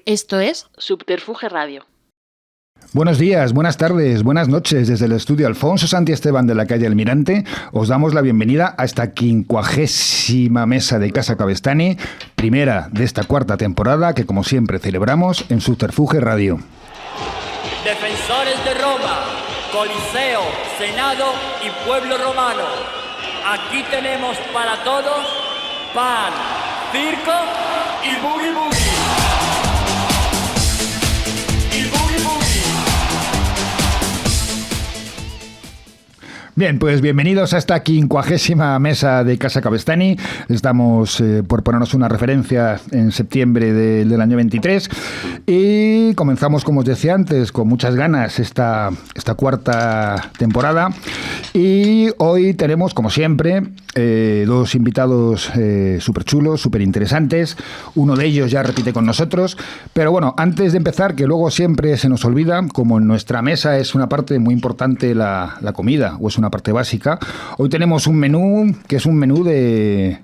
Esto es Subterfuge Radio. Buenos días, buenas tardes, buenas noches. Desde el estudio Alfonso Santi Esteban de la calle Almirante os damos la bienvenida a esta 50ª mesa de Casa Cabestany, primera de esta cuarta temporada que, como siempre, celebramos en Subterfuge Radio. Defensores de Roma, Coliseo, Senado y pueblo romano. Aquí tenemos para todos pan, circo y boogie boogie. Bien, pues bienvenidos a esta 50ª mesa de Casa Cabestany. Estamos por ponernos una referencia en septiembre del año 23 y comenzamos, como os decía antes, con muchas ganas esta cuarta temporada. Y hoy tenemos, como siempre, dos invitados súper chulos, súper interesantes. Uno de ellos ya repite con nosotros. Pero bueno, antes de empezar, que luego siempre se nos olvida, como en nuestra mesa es una parte muy importante la comida, o es una parte básica, hoy tenemos un menú que es un menú de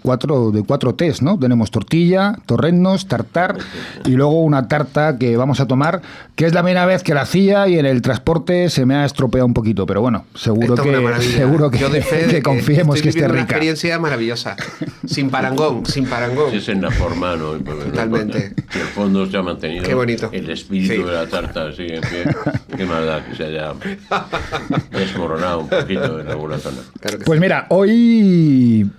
cuatro tés, ¿no? Tenemos tortilla, torreznos, tartar y luego una tarta que vamos a tomar, que es la primera vez que la hacía y en el transporte se me ha estropeado un poquito, pero bueno, seguro que confiemos que esté rica. Una experiencia maravillosa, sin parangón. Sí, es en la forma, ¿no? Totalmente. Si el fondo se ha mantenido, qué bonito. El espíritu de la tarta sigue en pie. Qué maldad que se haya desmoronado un poquito en alguna zona. Claro que pues sí. Mira, hoy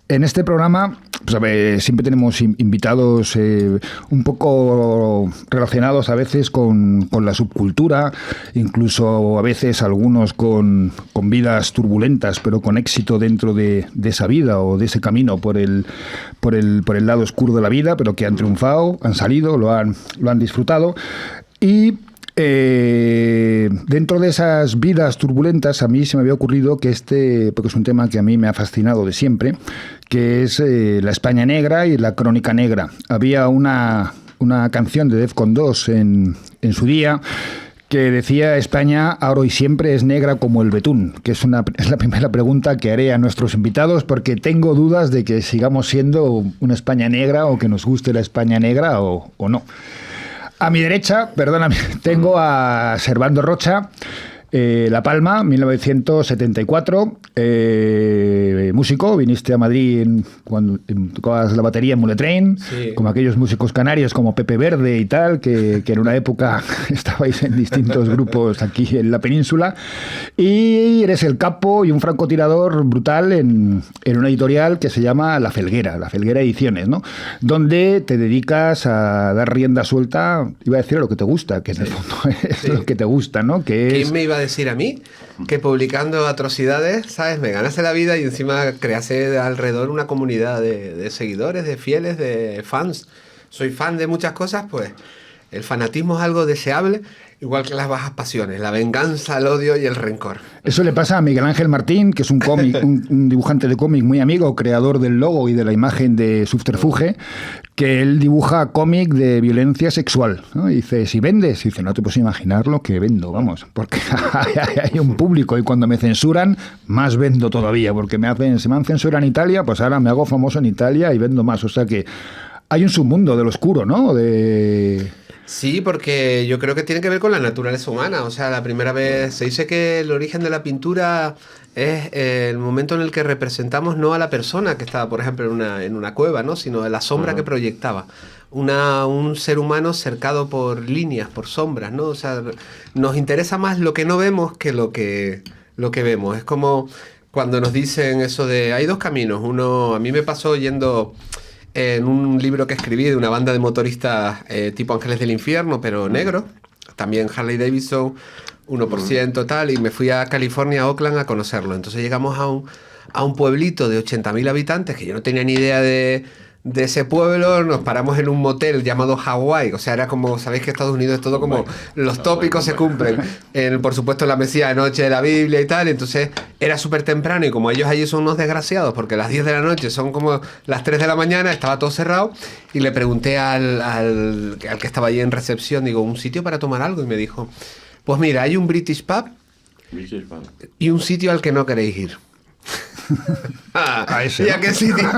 en este programa siempre tenemos invitados un poco relacionados a veces con la subcultura, incluso a veces algunos con vidas turbulentas, pero con éxito dentro de esa vida o de ese camino por el lado oscuro de la vida, pero que han triunfado, han salido, lo han disfrutado. Y dentro de esas vidas turbulentas a mí se me había ocurrido que porque es un tema que a mí me ha fascinado de siempre, que es la España negra y la crónica negra. Había una canción de Defcon 2 en su día que decía: España ahora y siempre es negra como el betún, que es la primera pregunta que haré a nuestros invitados, porque tengo dudas de que sigamos siendo una España negra o que nos guste la España negra o no. A mi derecha, tengo a Servando Rocha, La Palma, 1974, músico. Viniste a Madrid cuando tocabas la batería en Mule Train, sí, como aquellos músicos canarios como Pepe Verde y tal, que en una época estabais en distintos grupos aquí en la península. Y eres el capo y un francotirador brutal en una editorial que se llama La Felguera Ediciones, ¿no? Donde te dedicas a dar rienda suelta, iba a decir, a lo que te gusta, que en el fondo es lo que te gusta, ¿no? ¿Quién me iba a decir a mí que publicando atrocidades, ¿sabes?, me ganase la vida y encima crease alrededor una comunidad de seguidores, de fieles, de fans? Soy fan de muchas cosas, pues el fanatismo es algo deseable, igual que las bajas pasiones, la venganza, el odio y el rencor. Eso le pasa a Miguel Ángel Martín, que es un dibujante de cómic muy amigo, creador del logo y de la imagen de Subterfuge, que él dibuja cómic de violencia sexual, ¿no? Y dice: si vendes, y dice: no te puedes imaginar lo que vendo, vamos, porque hay un público, y cuando me censuran, más vendo todavía, porque se me han censurado en Italia, pues ahora me hago famoso en Italia y vendo más. O sea que hay un submundo del oscuro, ¿no? Sí, porque yo creo que tiene que ver con la naturaleza humana. O sea, la primera vez se dice que el origen de la pintura es el momento en el que representamos no a la persona que estaba, por ejemplo, en una cueva, ¿no?, sino a la sombra que proyectaba. Un ser humano cercado por líneas, por sombras, ¿no? O sea, nos interesa más lo que no vemos que lo que vemos. Es como cuando nos dicen eso de: hay dos caminos. Uno, a mí me pasó yendo en un libro que escribí de una banda de motoristas tipo Ángeles del Infierno, pero negro, también Harley Davidson, 1%, tal, y me fui a California, a Oakland, a conocerlo. Entonces llegamos a un pueblito de 80.000 habitantes, que yo no tenía ni idea de ese pueblo. Nos paramos en un motel llamado Hawái. O sea, era como, sabéis que Estados Unidos es todo como los tópicos se cumplen. Por supuesto, la mesía de noche de la Biblia y tal. Entonces era súper temprano, y como ellos allí son unos desgraciados, porque las 10 de la noche son como las 3 de la mañana, estaba todo cerrado, y le pregunté al que estaba allí en recepción, digo: ¿un sitio para tomar algo? Y me dijo: pues mira, hay un British Pub y un sitio al que no queréis ir. A ese, ¿Y a ¿no? qué sitio?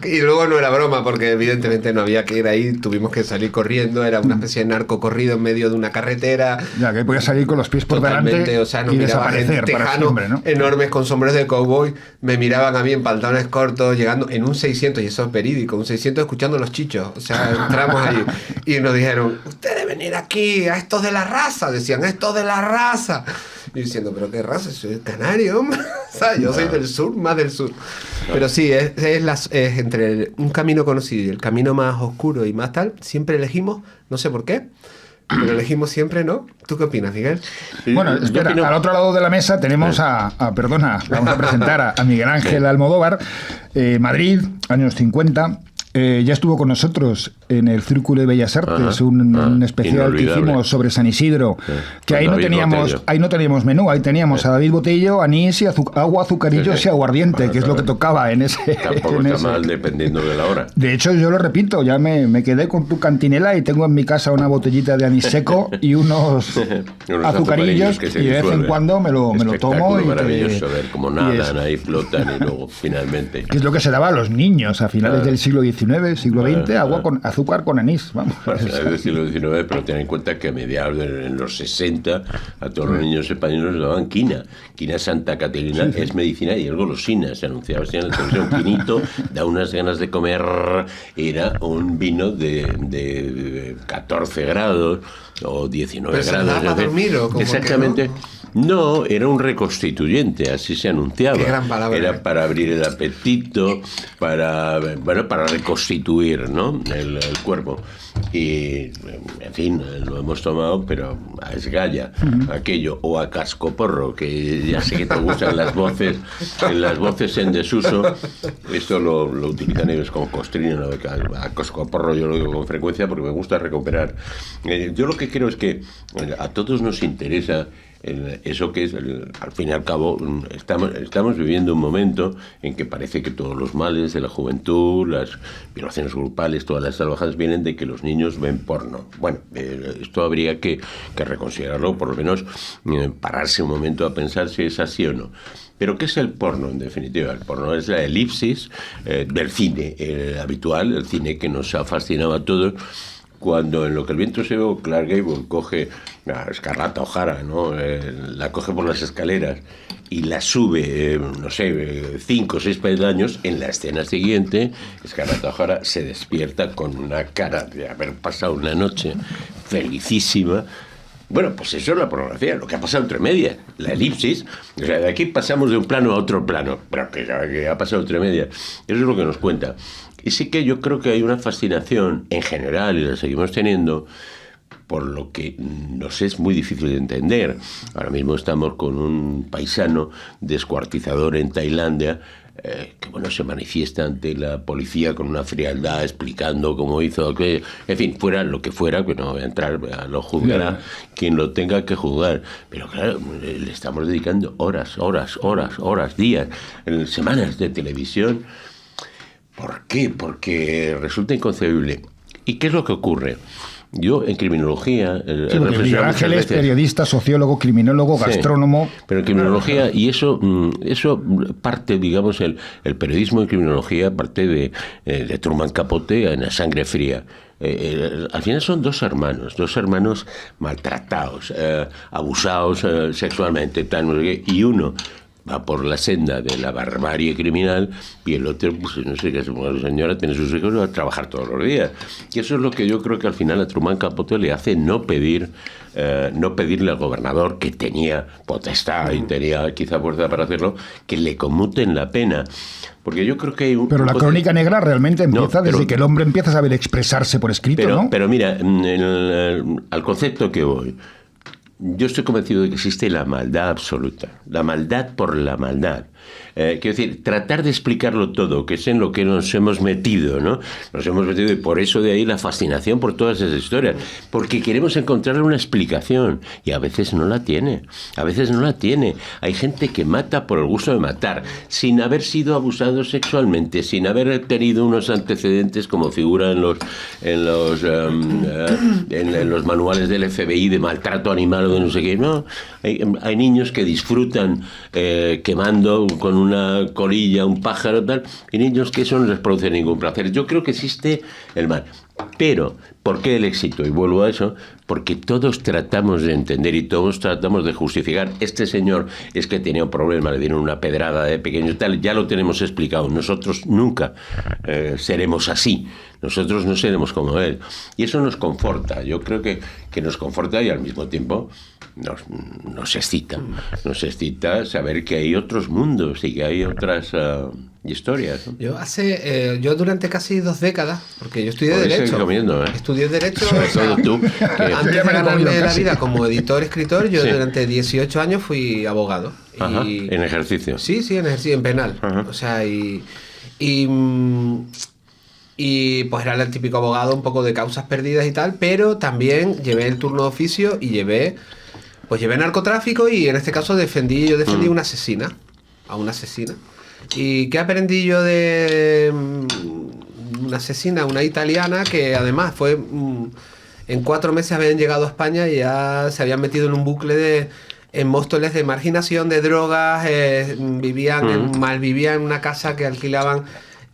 Y luego no era broma, porque evidentemente no había que ir ahí, tuvimos que salir corriendo, era una especie de narco corrido en medio de una carretera. Ya que podía salir con los pies por Totalmente, delante o sea, nos y miraba desaparecer gente para tejano, siempre, ¿no? enormes con sombreros de cowboy, me miraban a mí en pantalones cortos, llegando en un 600, y eso es verídico, un 600 escuchando los chichos, o sea, entramos ahí y nos dijeron, ustedes venir aquí, a estos de la raza, decían, estos de la raza, y diciendo, pero qué raza, soy canario, hombre. O sea, yo soy del sur, más del sur. Pero sí, es entre un camino conocido y el camino más oscuro y más tal, siempre elegimos, no sé por qué, pero elegimos siempre, ¿no? ¿Tú qué opinas, Miguel? Bueno, Yo espera, opino- al otro lado de la mesa tenemos perdona, vamos a presentar a Miguel Ángel Almodóvar, Madrid, años 50. Ya estuvo con nosotros en el Círculo de Bellas Artes, un especial que inolvidable. hicimos sobre San Isidro, que Con ahí no David teníamos menú, ahí teníamos a David Botello, anís y agua, azucarillos y aguardiente, Bueno, que es lo que tocaba en ese... Tampoco en está ese. mal dependiendo de la hora. De hecho, yo lo repito, ya me quedé con tu cantinela y tengo en mi casa una botellita de anís seco y unos azucarillos que se y de vez en disuelven. cuando me lo tomo. Espectáculo Y maravilloso ver cómo nadan, es- ahí flotan y luego finalmente... que es lo que se daba a los niños a finales del siglo XIX, siglo XX, agua con azúcar con anís. Vamos. Es del siglo XIX, pero ten en cuenta que a mediados en los 60 a todos los niños españoles les daban quina. Quina Santa Caterina es medicina y es golosina. Se anunciaba así en la televisión. Quinito da unas ganas de comer. Era un vino de 14 grados o 19 ¿Pero se grados. daba para en fin. dormir o cómo Exactamente. que No, era un reconstituyente, así se anunciaba. Qué gran palabra. Era para abrir el apetito, para reconstituir, ¿no? el cuerpo. Y, en fin, lo hemos tomado, pero a esgalla, aquello, o a cascoporro, que ya sé que te gustan las voces en desuso. Esto lo utilizan ellos como costrino, ¿no? A cascoporro yo lo digo con frecuencia porque me gusta recuperar. Yo lo que creo es que a todos nos interesa eso que es, al fin y al cabo, estamos viviendo un momento en que parece que todos los males de la juventud, las violaciones grupales, todas las salvajadas vienen de que los niños ven porno. Bueno, esto habría que reconsiderarlo, por lo menos pararse un momento a pensar si es así o no. Pero ¿qué es el porno, en definitiva? El porno es la elipsis del cine habitual, el cine que nos ha fascinado a todos. Cuando en Lo que el viento se llevó, Clark Gable coge a Scarlett O'Hara, ¿no? La coge por las escaleras y la sube, 5 o 6 peldaños, en la escena siguiente, Scarlett O'Hara se despierta con una cara de haber pasado una noche felicísima. Bueno, pues eso es la pornografía, lo que ha pasado entre medias, la elipsis. O sea, de aquí pasamos de un plano a otro plano, pero que ha pasado entre medias. Eso es lo que nos cuenta. Y sí que yo creo que hay una fascinación en general, y la seguimos teniendo, por lo que nos es muy difícil de entender. Ahora mismo estamos con un paisano descuartizador en Tailandia, que bueno, se manifiesta ante la policía con una frialdad explicando cómo hizo, que, en fin, fuera lo que fuera, que no voy a entrar, lo juzgará quien lo tenga que juzgar. Pero claro, le estamos dedicando horas, días, semanas de televisión. ¿Por qué? Porque resulta inconcebible. ¿Y qué es lo que ocurre? Yo en criminología... Miguel Ángel es periodista, sociólogo, criminólogo, gastrónomo... Pero en criminología, y eso parte, digamos, el periodismo en criminología parte de Truman Capote en La sangre fría. Al final son dos hermanos maltratados, abusados sexualmente, tal, y uno va por la senda de la barbarie criminal y el otro, pues no sé qué hace, la señora tiene sus hijos y va a trabajar todos los días. Y eso es lo que yo creo que al final a Truman Capote le hace no pedirle al gobernador, que tenía potestad y tenía quizá fuerza para hacerlo, que le conmuten la pena. Porque yo creo que hay Pero la crónica negra realmente empieza desde que el hombre empieza a saber expresarse por escrito, ¿no? Pero mira, al concepto que voy... Yo estoy convencido de que existe la maldad absoluta, la maldad por la maldad. Quiero decir, tratar de explicarlo todo, que es en lo que nos hemos metido, ¿no? Nos hemos metido y por eso de ahí la fascinación por todas esas historias. Porque queremos encontrar una explicación y a veces no la tiene. Hay gente que mata por el gusto de matar, sin haber sido abusado sexualmente, sin haber tenido unos antecedentes como figura en los manuales del FBI de maltrato animal o de no sé qué. No, hay niños que disfrutan quemando con una colilla, un pájaro, tal, y niños que eso no les produce ningún placer. Yo creo que existe el mal. Pero, ¿por qué el éxito? Y vuelvo a eso, porque todos tratamos de entender y todos tratamos de justificar. Este señor es que tenía un problema, le dieron una pedrada de pequeño y tal, ya lo tenemos explicado. Nosotros nunca seremos así. Nosotros no seremos como él. Y eso nos conforta. Yo creo que nos conforta y al mismo tiempo nos excita. Nos excita saber que hay otros mundos y que hay otras historias, ¿no? Yo durante casi 2 décadas, porque yo estudié Derecho. Estudié Derecho. Sobre todo tú. Antes de ganarme la vida como editor, escritor, yo durante 18 años fui abogado. Ajá, en ejercicio. Sí, en ejercicio, en penal. Ajá. O sea, y pues era el típico abogado un poco de causas perdidas y tal, pero también llevé el turno de oficio y llevé narcotráfico y en este caso defendí una asesina, a una asesina. ¿Y qué aprendí yo de una asesina, una italiana que además fue en 4 meses habían llegado a España y ya se habían metido en un bucle en Móstoles de marginación, de drogas, malvivían en una casa que alquilaban.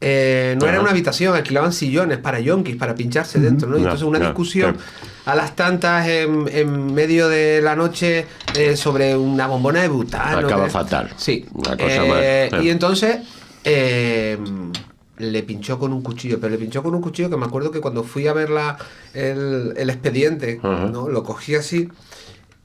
No era una habitación, alquilaban sillones para yonkis, para pincharse dentro, ¿no? Y entonces una discusión a las tantas en medio de la noche sobre una bombona de butano. Acaba fatal. Sí. Una cosa más. Y entonces le pinchó con un cuchillo, pero le pinchó con un cuchillo que me acuerdo que cuando fui a ver el expediente, ¿no? Lo cogí así.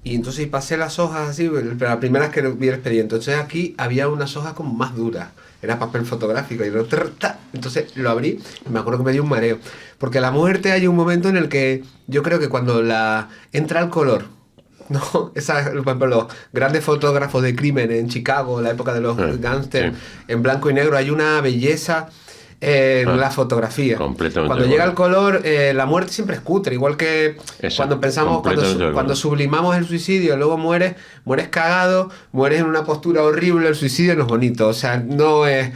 Y entonces pasé las hojas así, pero la primera vez que vi el expediente. Entonces aquí había unas hojas como más duras. Era papel fotográfico. Entonces lo abrí y me acuerdo que me dio un mareo. Porque la muerte hay un momento en el que yo creo que cuando entra el color, ¿no? Por ejemplo, los grandes fotógrafos de crimen en Chicago, la época de los gángsters, en blanco y negro, hay una belleza en la fotografía. Cuando llega el color, la muerte siempre es cutre, igual que cuando pensamos, cuando sublimamos el suicidio, luego mueres cagado, mueres en una postura horrible, el suicidio no es bonito, o sea, no es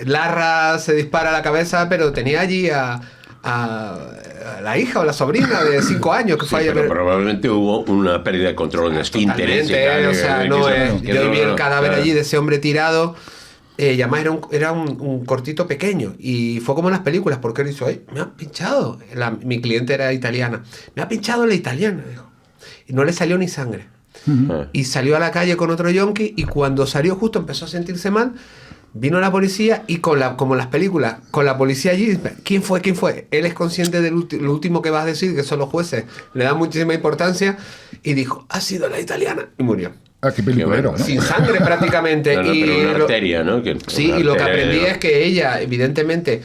Larra se dispara a la cabeza, pero tenía allí a la hija o la sobrina de 5 años que fue ayer. Pero probablemente hubo una pérdida de control de esfínteres. O sea, yo vi el cadáver allí de ese hombre tirado. Y además era un cortito pequeño y fue como en las películas porque él hizo, me ha pinchado, mi cliente era italiana, me ha pinchado la italiana, dijo, y no le salió ni sangre. Y salió a la calle con otro yonki y cuando salió justo empezó a sentirse mal, vino la policía y como en las películas, con la policía allí, ¿quién fue? Él es consciente de lo último que vas a decir, que son los jueces, le dan muchísima importancia y dijo, ha sido la italiana y murió. Qué peliculero, ¿no? Sin sangre prácticamente. Pero una arteria, ¿no? Y lo que aprendí es que ella, evidentemente,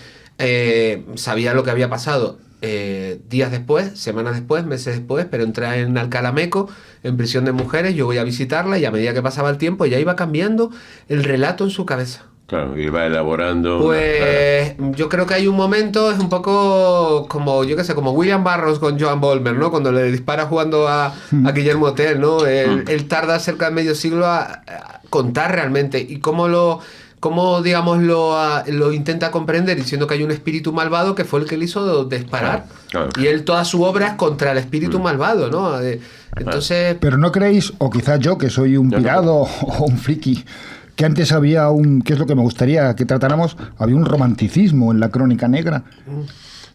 sabía lo que había pasado días después, semanas después, meses después, pero entra en Alcalameco, en prisión de mujeres, yo voy a visitarla y a medida que pasaba el tiempo ella iba cambiando el relato en su cabeza. Claro, iba elaborando. Pues yo creo que hay un momento, es un poco como, yo qué sé, como William Burroughs con Joan Bolmer, ¿no? Cuando le dispara jugando a Guillermo Tell, ¿no? Él tarda cerca de medio siglo a contar realmente y cómo digamos, lo intenta comprender diciendo que hay un espíritu malvado que fue el que le hizo disparar. Claro. Y él, toda su obra es contra el espíritu malvado, ¿no? Entonces... Pero ¿no creéis, o quizás yo, que soy un pirado o un friki, que antes había que es lo que me gustaría que tratáramos, había un romanticismo en la crónica negra?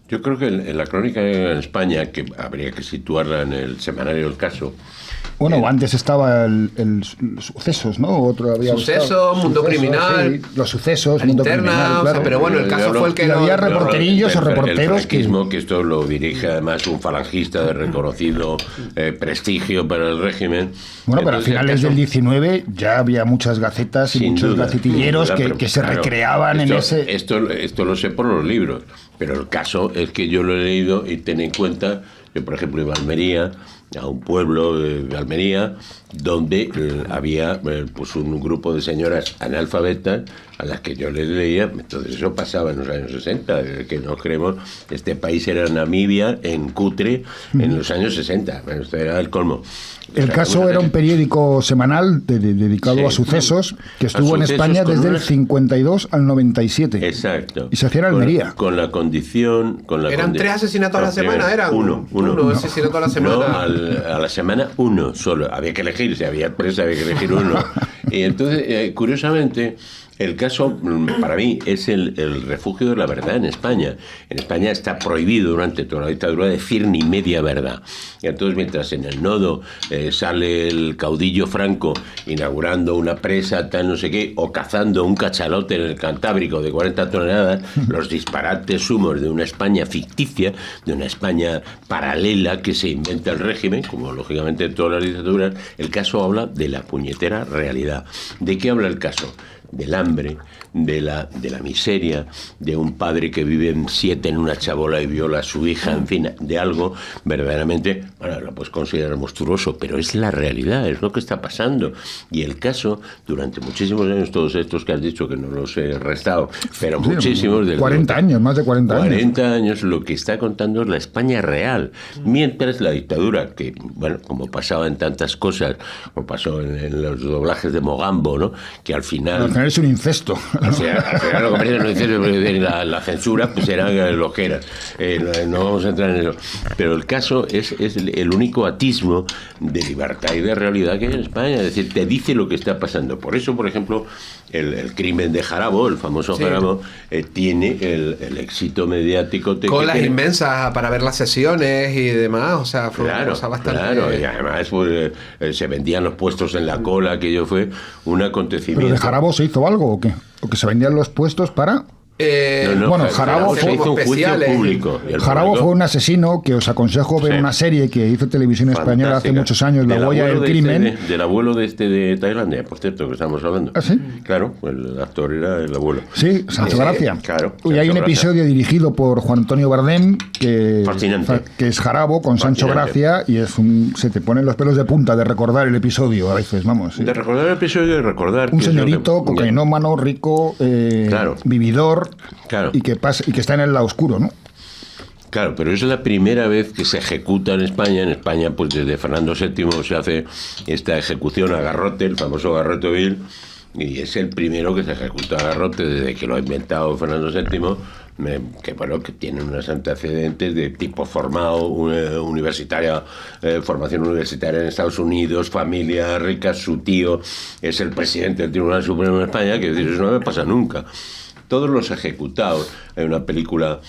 Yo creo que en la crónica en España, que habría que situarla en el semanario El Caso. Bueno, antes estaba el Sucesos, ¿no? Otro había Sucesos, Mundo Criminal. Sí, los Sucesos, Mundo Criminal, claro. Pero bueno, el Caso fue el que... había reporterillos o reporteros el franquismo, que esto lo dirige además un falangista de reconocido prestigio para el régimen. Bueno, pero a finales del 19 ya había muchas gacetas y muchos gacetilleros que se recreaban en ese... Esto lo sé por los libros, pero el caso es que yo lo he leído y ten en cuenta, yo por ejemplo iba a Almería, a un pueblo de Almería, donde había pues un grupo de señoras analfabetas a las que yo les leía. Entonces eso pasaba en los años 60, que no creemos, este país era Namibia en cutre en los años 60, esto era el colmo. El Caso era un periódico semanal dedicado a sucesos que estuvo en España desde el 52 al 97. Exacto. Y se hacía en Almería. Con la condición... ¿Eran 3 asesinatos a la semana? ¿Eran? Uno asesinato a la semana. No, a la semana uno solo. Había que elegir, si había 3 había que elegir uno. Y entonces, curiosamente, el caso, para mí, es el refugio de la verdad en España. En España está prohibido durante toda la dictadura decir ni media verdad. Y entonces, mientras en el Nodo sale el caudillo Franco inaugurando una presa, tal no sé qué, o cazando un cachalote en el Cantábrico de 40 toneladas, los disparates humos de una España ficticia, de una España paralela que se inventa el régimen, como lógicamente en todas las dictaduras, el caso habla de la puñetera realidad. ¿De qué habla el caso? Del hambre, de la miseria, de un padre que vive en 7 en una chabola y viola a su hija, en fin, de algo verdaderamente, bueno, lo puedes considerar monstruoso, pero es la realidad, es lo que está pasando. Y el caso, durante muchísimos años, todos estos que has dicho que no los he restado, pero sí, muchísimos... 40 años, más de 40 años. 40 años, lo que está contando es la España real. Mientras la dictadura, que, bueno, como pasaba en tantas cosas, como pasó en los doblajes de Mogambo, ¿no?, que al final es un incesto. O sea, al final lo que parece no incesto, la censura, pues era lo que era. No vamos a entrar en eso. Pero el caso es el único atismo de libertad y de realidad que hay en España. Es decir, te dice lo que está pasando. Por eso, por ejemplo, el crimen de Jarabo, el famoso Jarabo, tiene el éxito mediático. Colas inmensas para ver las sesiones y demás. O sea, fue una cosa bastante... Claro, y además pues, se vendían los puestos en la cola, aquello fue un acontecimiento. ¿Pero de Jarabo se hizo algo o qué? ¿O que se vendían los puestos para...? Bueno, Jarabo fue un juicio público. Jarabo fue un asesino que os aconsejo ver una serie que hizo Televisión Española hace muchos años, La huella del crimen. Del abuelo de Tailandia, por cierto, que estamos hablando. ¿Ah, sí? Claro, el actor era el abuelo. Sí, Sancho Gracia. Claro. Y hay un episodio dirigido por Juan Antonio Bardem que es Jarabo con Sancho Gracia y se te ponen los pelos de punta de recordar el episodio a veces, vamos. Sí. De recordar el episodio y recordar... Un señorito cocainómano, rico, vividor. Claro. Y que está en el lado oscuro, ¿no? Claro, pero es la primera vez que se ejecuta en España. En España, pues desde Fernando VII se hace esta ejecución a garrote, el famoso garrote vil, y es el primero que se ejecuta a garrote desde que lo ha inventado Fernando VII, que tiene unos antecedentes de tipo formado, formación universitaria en Estados Unidos, familia rica, su tío es el presidente del Tribunal Supremo de España, que eso no me pasa nunca. Todos los ejecutados. Hay una película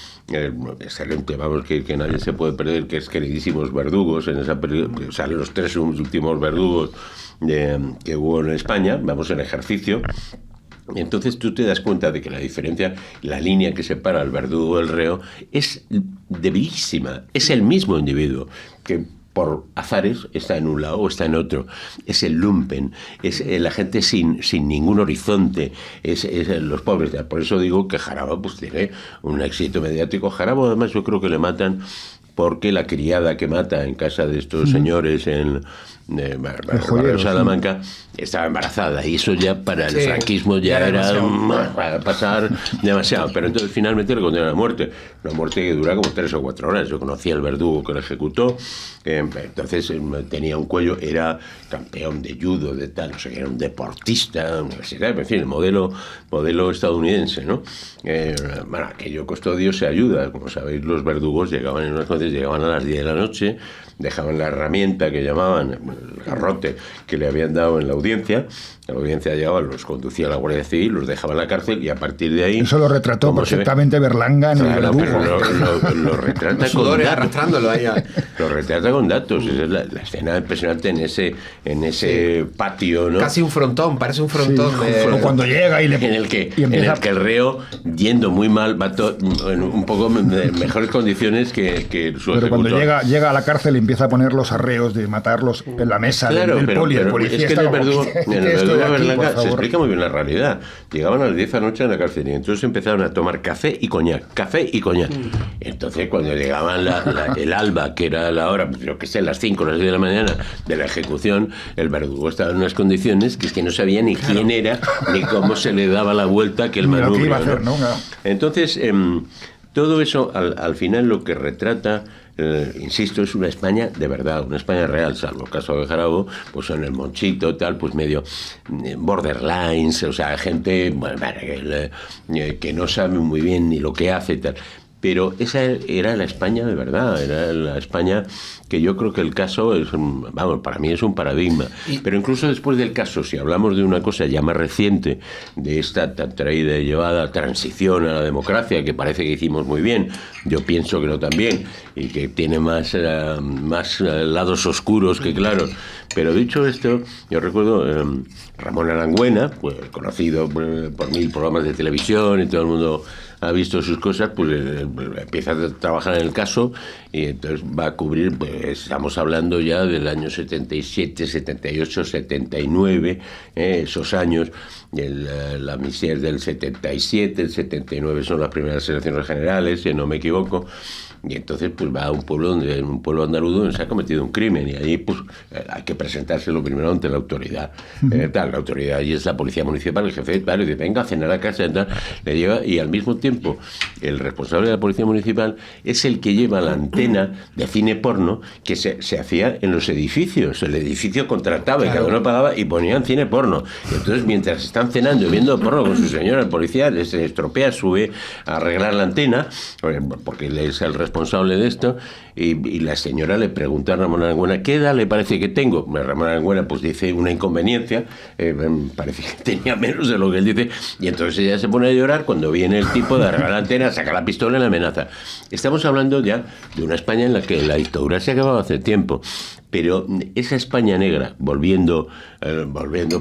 excelente, vamos, que nadie se puede perder, que es Queridísimos Verdugos. En esa película salen los 3 últimos verdugos que hubo en España, vamos, en ejercicio. Entonces tú te das cuenta de que la diferencia, la línea que separa al verdugo del reo es debilísima. Es el mismo individuo que por azares está en un lado o está en otro. Es el lumpen, es la gente sin ningún horizonte, es los pobres. Por eso digo que Jarabo pues tiene un éxito mediático. Jarabo además yo creo que le matan porque la criada que mata en casa de estos señores en Salamanca estaba embarazada, y eso ya para el franquismo ya era para pasar demasiado. Pero entonces finalmente le condenan a muerte, una muerte que dura como 3 o 4 horas. Yo conocía al verdugo que lo ejecutó, entonces tenía un cuello, era campeón de judo, de tal, no sé qué, era un deportista universitario, en fin, el modelo estadounidense, ¿no? Bueno, aquello costó Dios se ayuda. Como sabéis, los verdugos llegaban a las 10 de la noche, dejaban la herramienta que llamaban el garrote que le habían dado en la audiencia. La audiencia llegaba, los conducía a la Guardia Civil, los dejaba en la cárcel, y a partir de ahí... Eso lo retrató perfectamente Berlanga en el verdugo. Lo retrata con datos. Arrastrándolo ahí. Lo retrata con datos. Es la escena impresionante en ese patio, ¿no? Casi un frontón, parece un frontón. O cuando llega y le... En el que el reo, yendo muy mal, va en un poco de mejores condiciones que su Pero ejecutor. cuando llega a la cárcel y empieza a poner los arreos de matarlos en la mesa del poli, el policía. Es que está en el verdugo de Berlanga se favor. explica muy bien la realidad. Llegaban a las 10 de la noche en la cárcel y entonces empezaron a tomar café y coñac. Entonces cuando llegaban el alba, que era la hora, creo que sea las 5 o las 10 de la mañana de la ejecución, el verdugo estaba en unas condiciones que es que no sabía ni quién era, ni cómo se le daba la vuelta a aquel manubrio. ¿Qué iba a hacer, no? Entonces, todo eso al final lo que retrata, insisto, es una España de verdad, una España real, salvo el caso de Jarabo, pues en el Monchito, tal, pues medio borderlines, o sea, gente que no sabe muy bien ni lo que hace, tal. Pero esa era la España de verdad, era la España que yo creo que el caso es, vamos, para mí es un paradigma. Pero incluso después del caso, si hablamos de una cosa ya más reciente, de esta tan traída y llevada transición a la democracia, que parece que hicimos muy bien, yo pienso que no tan bien, y que tiene más lados oscuros que claros. Pero dicho esto, yo recuerdo Ramón Arangüena, pues, conocido por 1000 programas de televisión y todo el mundo ha visto sus cosas, pues empieza a trabajar en el caso y entonces va a cubrir, pues estamos hablando ya del año 77, 78, 79, esos años, la amnistía es del 77, el 79 son las primeras elecciones generales, si no me equivoco. Y entonces pues va a un pueblo andaluz donde se ha cometido un crimen y allí pues hay que presentárselo primero ante la autoridad. La autoridad allí es la policía municipal, el jefe, claro, y dice, venga a cenar a casa y tal, le lleva, y al mismo tiempo el responsable de la policía municipal es el que lleva la antena de cine porno que se hacía en los edificios. El edificio contrataba, claro, y cada uno pagaba y ponían cine porno. Y entonces mientras están cenando y viendo porno con su señora, el policía les estropea, sube a arreglar la antena, porque él es el responsable de esto, y la señora le pregunta a Ramón Arangüena, ¿qué edad le parece que tengo? Ramón Arangüena pues dice una inconveniencia, parece que tenía menos de lo que él dice, y entonces ella se pone a llorar cuando viene el tipo de arreglar la antena, saca la pistola y la amenaza. Estamos hablando ya de una España en la que la dictadura se ha acabado hace tiempo, pero esa España negra, volviendo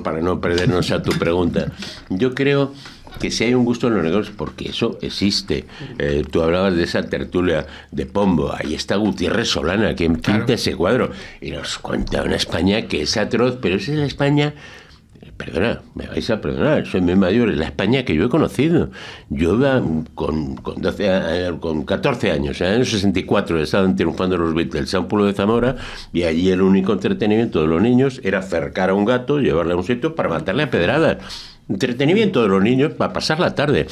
para no perdernos a tu pregunta, yo creo que si hay un gusto en los negros, porque eso existe. Tú hablabas de esa tertulia de Pombo, ahí está Gutiérrez Solana, quien pinta ese cuadro, y nos cuenta una España que es atroz, pero esa es la España, perdona, me vais a perdonar, soy muy mayor, es la España que yo he conocido. Yo iba con 14 años, en el 64, estaban triunfando los Beatles a un pueblo de Zamora, y allí el único entretenimiento de los niños era cercar a un gato, llevarle a un sitio para matarle a pedradas. Entretenimiento de los niños para pasar la tarde.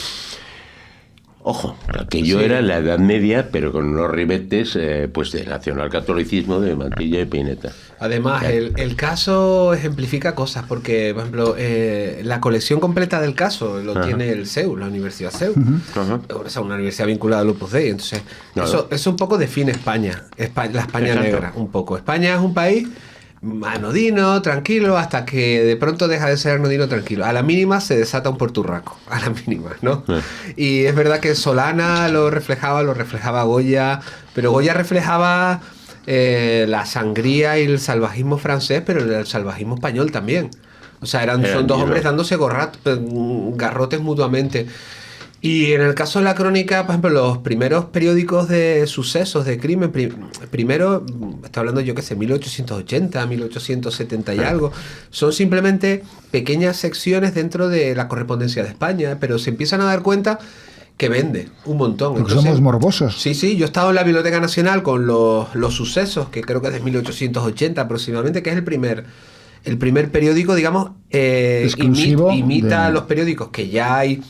Ojo, aquello era la Edad Media, pero con unos ribetes pues de nacionalcatolicismo, de Mantilla y Pineta. Además, el caso ejemplifica cosas, porque, por ejemplo, la colección completa del caso lo tiene el CEU, la Universidad CEU. O sea, una universidad vinculada al Opus Dei. Entonces, eso un poco define España, la España negra, un poco. España es un país anodino, tranquilo, hasta que de pronto deja de ser anodino, tranquilo. A la mínima se desata un porturraco, a la mínima, ¿no? Y es verdad que Solana lo reflejaba Goya, pero Goya reflejaba la sangría y el salvajismo francés, pero el salvajismo español también. O sea, son dos hombres dándose garrotes mutuamente. Y en el caso de la crónica, por ejemplo, los primeros periódicos de sucesos, de crimen, primero, está hablando yo qué sé, 1880, 1870 y algo, son simplemente pequeñas secciones dentro de la correspondencia de España, pero se empiezan a dar cuenta que vende un montón. Porque somos morbosos. Sí, yo he estado en la Biblioteca Nacional con los sucesos, que creo que es de 1880 aproximadamente, que es el primer periódico, digamos, imita a los periódicos que ya hay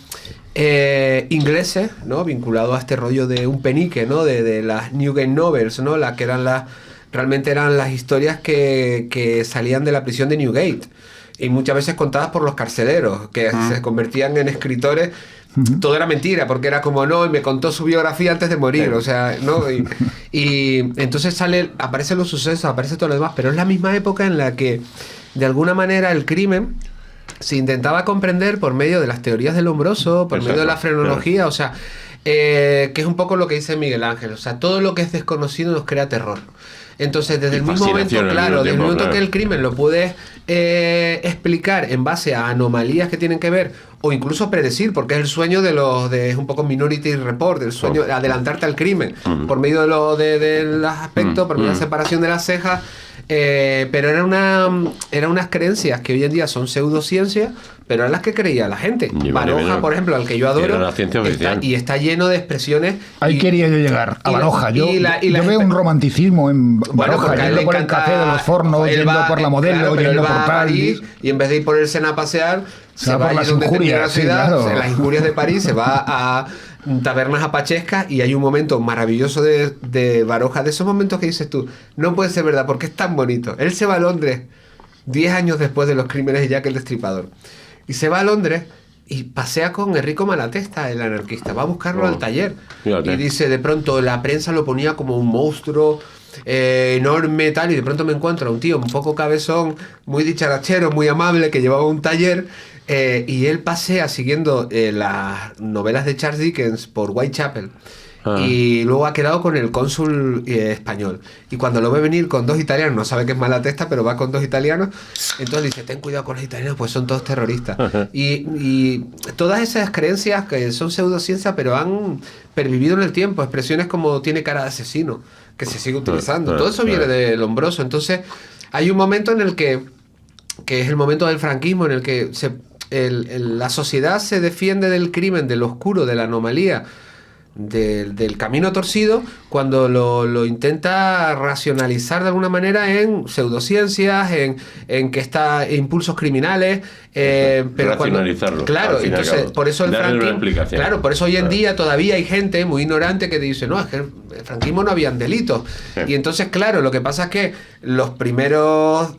ingleses, ¿no? Vinculados a este rollo de un penique, ¿no? De las Newgate Novels, ¿no? Realmente eran las historias que salían de la prisión de Newgate, y muchas veces contadas por los carceleros, que se convertían en escritores. Todo era mentira, porque era como, no, y me contó su biografía antes de morir, o sea, ¿no? Y entonces aparecen los sucesos, aparece todo lo demás, pero es la misma época en la que, de alguna manera, el crimen se intentaba comprender por medio de las teorías del Lombroso, por medio de la frenología, o sea, que es un poco lo que dice Miguel Ángel, o sea, todo lo que es desconocido nos crea terror. Entonces, desde el mismo momento, desde el momento que el crimen lo puedes explicar en base a anomalías que tienen que ver, o incluso predecir, porque es el sueño es un poco Minority Report, el sueño de adelantarte al crimen, por medio de los aspectos, por medio de la separación de las cejas, pero eran unas creencias que hoy en día son pseudociencias, pero eran las que creía la gente. Baroja, por ejemplo, al que yo adoro, está lleno de expresiones. Ahí quería yo llegar, a Baroja. Yo veo un romanticismo en Baroja, yendo por el café de los Fornos, yendo por la Modelo, yendo por París. Y en vez de ir por el Sena a pasear, se va por las injurias, en las injurias de París, se va a tabernas apachescas, y hay un momento maravilloso de Baroja, de esos momentos que dices tú, no puede ser verdad, porque es tan bonito. Él se va a Londres 10 años después de los crímenes de Jack el Destripador, y se va a Londres y pasea con Enrico Malatesta, el anarquista, va a buscarlo al taller. Fíjate. Y dice, de pronto la prensa lo ponía como un monstruo enorme, tal, y de pronto me encuentro a un tío un poco cabezón, muy dicharachero, muy amable, que llevaba un taller, y él pasea siguiendo las novelas de Charles Dickens por Whitechapel. Y luego ha quedado con el cónsul español. Y cuando lo ve venir con 2 italianos, no sabe que es Malatesta, pero va con 2 italianos, entonces dice, ten cuidado con los italianos, pues son todos terroristas. Y todas esas creencias que son pseudociencia, pero han pervivido en el tiempo, expresiones como tiene cara de asesino, que se sigue utilizando. Todo eso viene de Lombroso. Entonces, hay un momento en el que es el momento del franquismo, en el que la sociedad se defiende del crimen, del oscuro, de la anomalía, del camino torcido, cuando lo intenta racionalizar de alguna manera en pseudociencias, en que está impulsos criminales, pero racionalizarlo. Claro, entonces por eso el franquismo, claro, por eso hoy en día todavía hay gente muy ignorante que dice, no, es que el franquismo no habían delitos. Y entonces, claro, lo que pasa es que los primeros,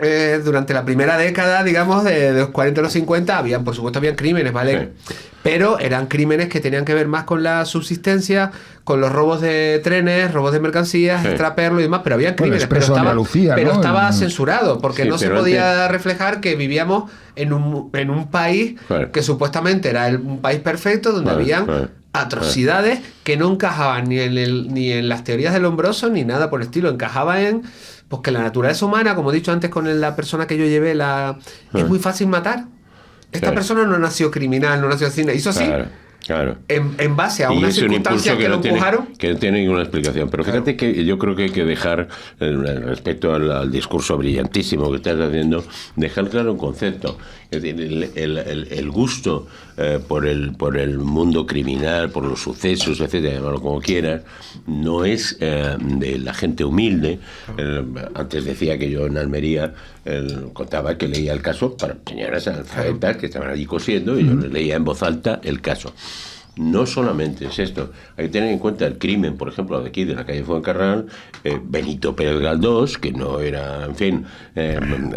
durante la primera década, digamos, de los 40 a los 50, por supuesto habían crímenes, ¿vale? Sí. Pero eran crímenes que tenían que ver más con la subsistencia, con los robos de trenes, robos de mercancías, extraperlo y demás, pero habían crímenes, pero estaba censurado, porque no se podía reflejar que vivíamos en un país que supuestamente era un país perfecto, donde habían atrocidades que no encajaban ni en las teorías de Lombroso ni nada por el estilo, encajaba en pues que la naturaleza humana, como he dicho antes con la persona que yo llevé, es muy fácil matar. Esta persona no nació criminal, no nació así, hizo así. Claro. En base a unas circunstancias que lo empujaron. Que no tiene ninguna explicación. Pero fíjate que yo creo que hay que dejar, respecto al discurso brillantísimo que estás haciendo, dejar claro un concepto. Es decir, el gusto por el mundo criminal, por los sucesos, etcétera, llamarlo como quieras, no es de la gente humilde. Antes decía que yo en Almería contaba que leía el caso para señoras analfabetas que estaban allí cosiendo, y yo les leía en voz alta el caso. No solamente es esto, hay que tener en cuenta el crimen, por ejemplo, de aquí, de la calle Fuencarral, Benito Pérez Galdós, que no era, en fin...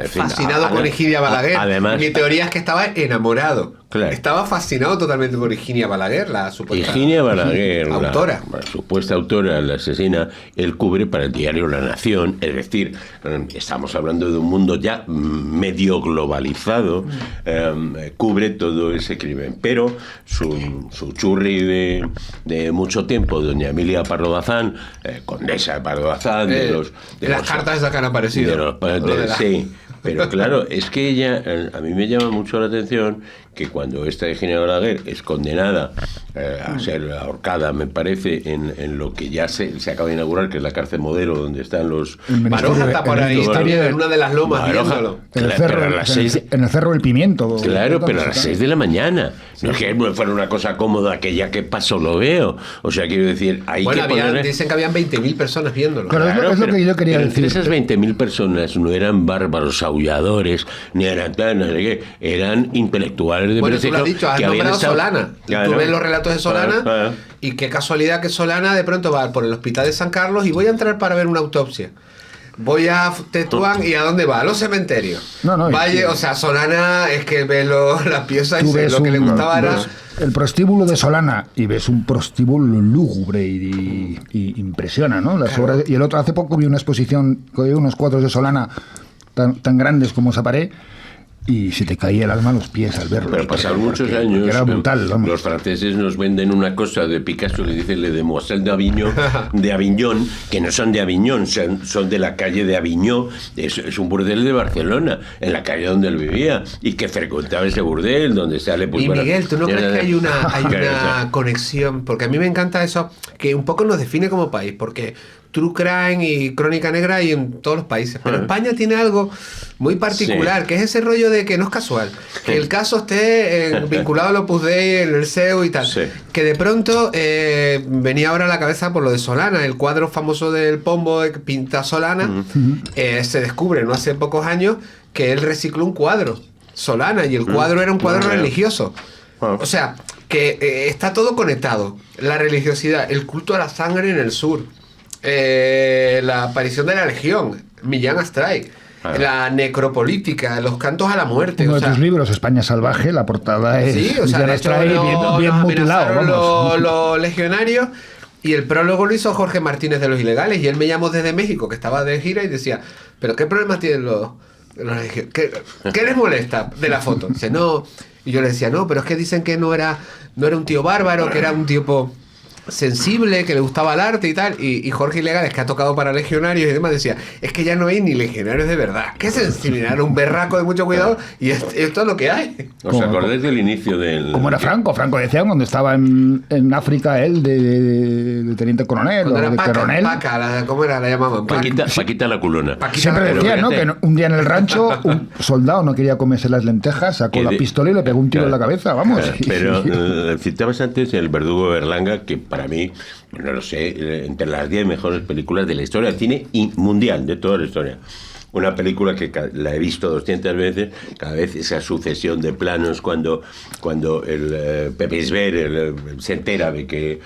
fascinado con Higinia Balaguer. Además, mi teoría es que estaba enamorado. Claro. Estaba fascinado totalmente por Higinia Balaguer, la supuesta Higinia Balaguer, autora. La supuesta autora, la asesina, él cubre para el diario La Nación, es decir, estamos hablando de un mundo ya medio globalizado, cubre todo ese crimen, pero su churri de mucho tiempo, doña Emilia Pardo Bazán, condesa de Pardo Bazán, de las cartas que han aparecido. Sí, pero claro, es que ella, a mí me llama mucho la atención que cuando esta Higinia Balaguer es condenada a ser ahorcada, me parece, en lo que ya se acaba de inaugurar, que es la cárcel Modelo, donde están los... Baroja está por ahí, en una de las lomas viéndolo. En el Cerro del Pimiento. Claro, pero a las 6 de la mañana. No es que fuera una cosa cómoda, que ya que paso lo veo. O sea, quiero decir, hay que poner... Dicen que habían 20.000 personas viéndolo. Claro, es lo que yo quería decir. Entre esas 20.000 personas no eran bárbaros aulladores, ni eran tan, no sé qué, eran intelectuales de prestigio. Bueno, tú lo has dicho, has nombrado Solana. Tú ves los relatos de Solana y qué casualidad que Solana de pronto va por el hospital de San Carlos y voy a entrar para ver una autopsia. Voy a Tetuán y ¿a dónde va? A los cementerios. O sea, Solana es que ve las piezas y lo que le gustaba era... El prostíbulo de Solana, y ves un prostíbulo lúgubre y impresiona, ¿no? Las obras, y el otro, hace poco vi una exposición con unos cuadros de Solana tan grandes como esa pared, y se te caía el alma a los pies al verlo. Pero pasaron muchos años. Era brutal, vamos. Los franceses nos venden una cosa de Picasso que dice Le Demoiselle de Aviñón, que no son de Aviñón, son de la calle de Aviñón. Es un burdel de Barcelona, en la calle donde él vivía, y que frecuentaba ese burdel, donde sale... Pues, y Miguel, ¿tú no crees que hay una conexión? Porque a mí me encanta eso, que un poco nos define como país, porque... True Crime y Crónica Negra hay en todos los países, pero España tiene algo muy particular, que es ese rollo de que no es casual, que el caso esté vinculado al Opus Dei, en el SEO y tal, que de pronto venía ahora a la cabeza por lo de Solana, el cuadro famoso del Pombo que pinta Solana, se descubre no hace pocos años que él recicló un cuadro, Solana, y el cuadro era un cuadro religioso. O sea, que está todo conectado, la religiosidad, el culto a la sangre en el sur, la aparición de la Legión, Millán Astray, la necropolítica, los cantos a la muerte. Uno o de sea, tus libros, España Salvaje, la portada es... sí, o sea, ya de nos hecho, trae bien mutilado, vamos. los legionarios. Y el prólogo lo hizo Jorge Martínez de Los Ilegales. Y él me llamó desde México, que estaba de gira, y decía, ¿pero qué problema tienen los legionarios? ¿Qué les molesta de la foto? Dice, no. Y yo le decía, no, pero es que dicen que no era un tío bárbaro, que era un tipo sensible, que le gustaba el arte y tal. Y Jorge Ilegales, que ha tocado para legionarios y demás, decía, es que ya no hay ni legionarios de verdad. ¿Qué sensibilidad? Era un berraco de mucho cuidado y esto es lo que hay. ¿Os acordáis del inicio del...? Como era Franco decía cuando estaba en África él de teniente coronel Cuando o era de Paca, coronel. ¿cómo era? La llamaban Paquita la culona. Siempre decía, ¿no? Que un día en el rancho un soldado no quería comerse las lentejas, sacó la pistola y le pegó un tiro en la cabeza, vamos. Pero citabas antes El verdugo de Berlanga, que para mí, no lo sé, entre las 10 mejores películas de la historia del cine y mundial, de toda la historia. Una película que la he visto 200 veces, cada vez esa sucesión de planos cuando el Pepe Isber se entera de que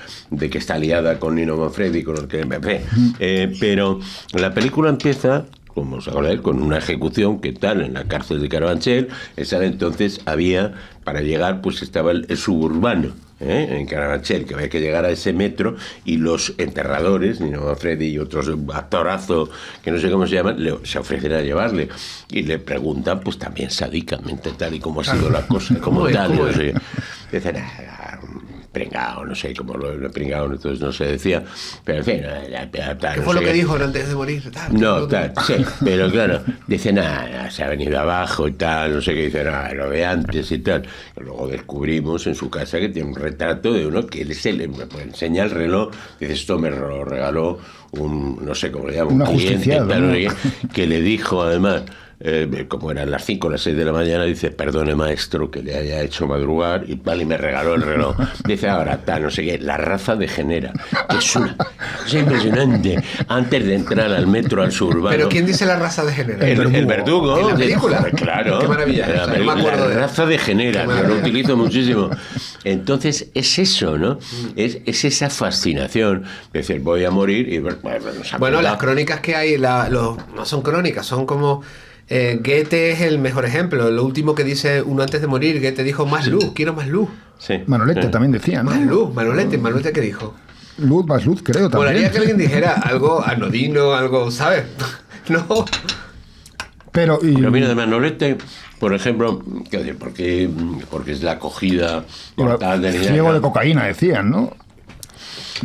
está liada con Nino Manfredi, con el que... pero la película empieza, como os acordáis, con una ejecución que tal en la cárcel de Carabanchel. Esa entonces había, para llegar, pues estaba el suburbano, en Carabanchel, que había que llegar a ese metro, y los enterradores, Nino Manfredi y otros actorazos que no sé cómo se llaman, se ofrecen a llevarle y le preguntan, pues también sádicamente, tal y como ha sido la cosa, como tal, no sé. Dicen, pringao, no sé cómo lo pringao, entonces no se decía, pero en fin, tal, ¿qué fue lo que dijo antes de morir? Sí, pero claro, dice, nada, se ha venido abajo y tal, no sé qué, dice, nada, lo ve antes y tal. Y luego descubrimos en su casa que tiene un retrato de uno que él le enseña el reloj, dice, esto me lo regaló no sé cómo le llamo, un cliente, tal, ¿no? Que le dijo además, como eran las 5 o las 6 de la mañana, dice, perdone maestro que le haya hecho madrugar y tal, y me regaló el reloj. Dice, ahora tal, no sé qué, la raza degenera. Es una cosa impresionante. Antes de entrar al metro, al suburbano. ¿Pero quién dice la raza degenera? El verdugo. ¿En la película? Claro. Qué maravilla. La raza degenera, yo lo utilizo muchísimo. Entonces, es eso, ¿no? Es esa fascinación. Es decir, voy a morir y... Bueno, las crónicas que hay, no son crónicas, son como... Goethe es el mejor ejemplo. Lo último que dice uno antes de morir, Goethe dijo, más luz, quiero más luz. Sí. Manolete también decía, ¿no? Más luz, Manolete, ¿qué dijo? Luz, más luz, creo también. Molaría que alguien dijera algo anodino, algo, ¿sabes? No. Pero mira, de Manolete, por ejemplo, porque es la acogida mortal de ciego de cocaína, decían, ¿no?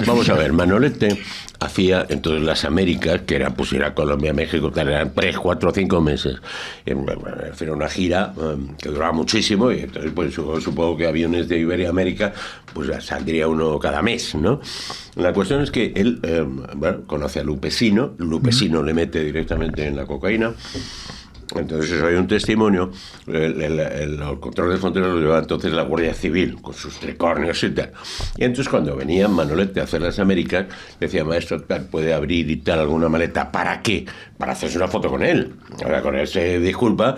Vamos a ver, Manolete hacía entonces las Américas, que eran, pues era Colombia, México, tal, eran 3, 4, 5 meses. Era una gira que duraba muchísimo, y entonces pues supongo que aviones de Iberoamérica pues saldría uno cada mes, ¿no? La cuestión es que él conoce a Lupesino le mete directamente en la cocaína. Entonces hay un testimonio, el control de fronteras lo llevaba entonces la Guardia Civil con sus tricornios y tal. Y entonces cuando venía Manolete a hacer las Américas, decía, maestro, tal, puede abrir y tal alguna maleta. ¿Para qué? Para hacerse una foto con él. Ahora con él se disculpa,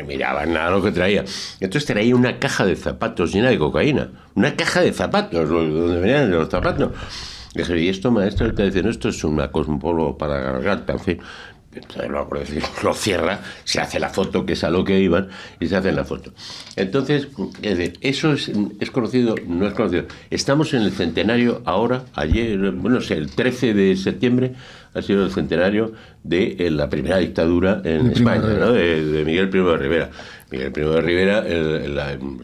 miraban nada lo que traía. Entonces traía una caja de zapatos llena de cocaína. Una caja de zapatos, donde venían los zapatos. Dije, y esto, maestro, está diciendo, esto es una cosmopolo para garganta, en fin. Entonces lo cierra, se hace la foto, que es a lo que iban, y se hace la foto. Entonces, eso es conocido, no es conocido. Estamos en el centenario ahora, ayer, bueno, el 13 de septiembre ha sido el centenario de la primera dictadura en España, ¿no? De Miguel Primo de Rivera. Miguel Primo de Rivera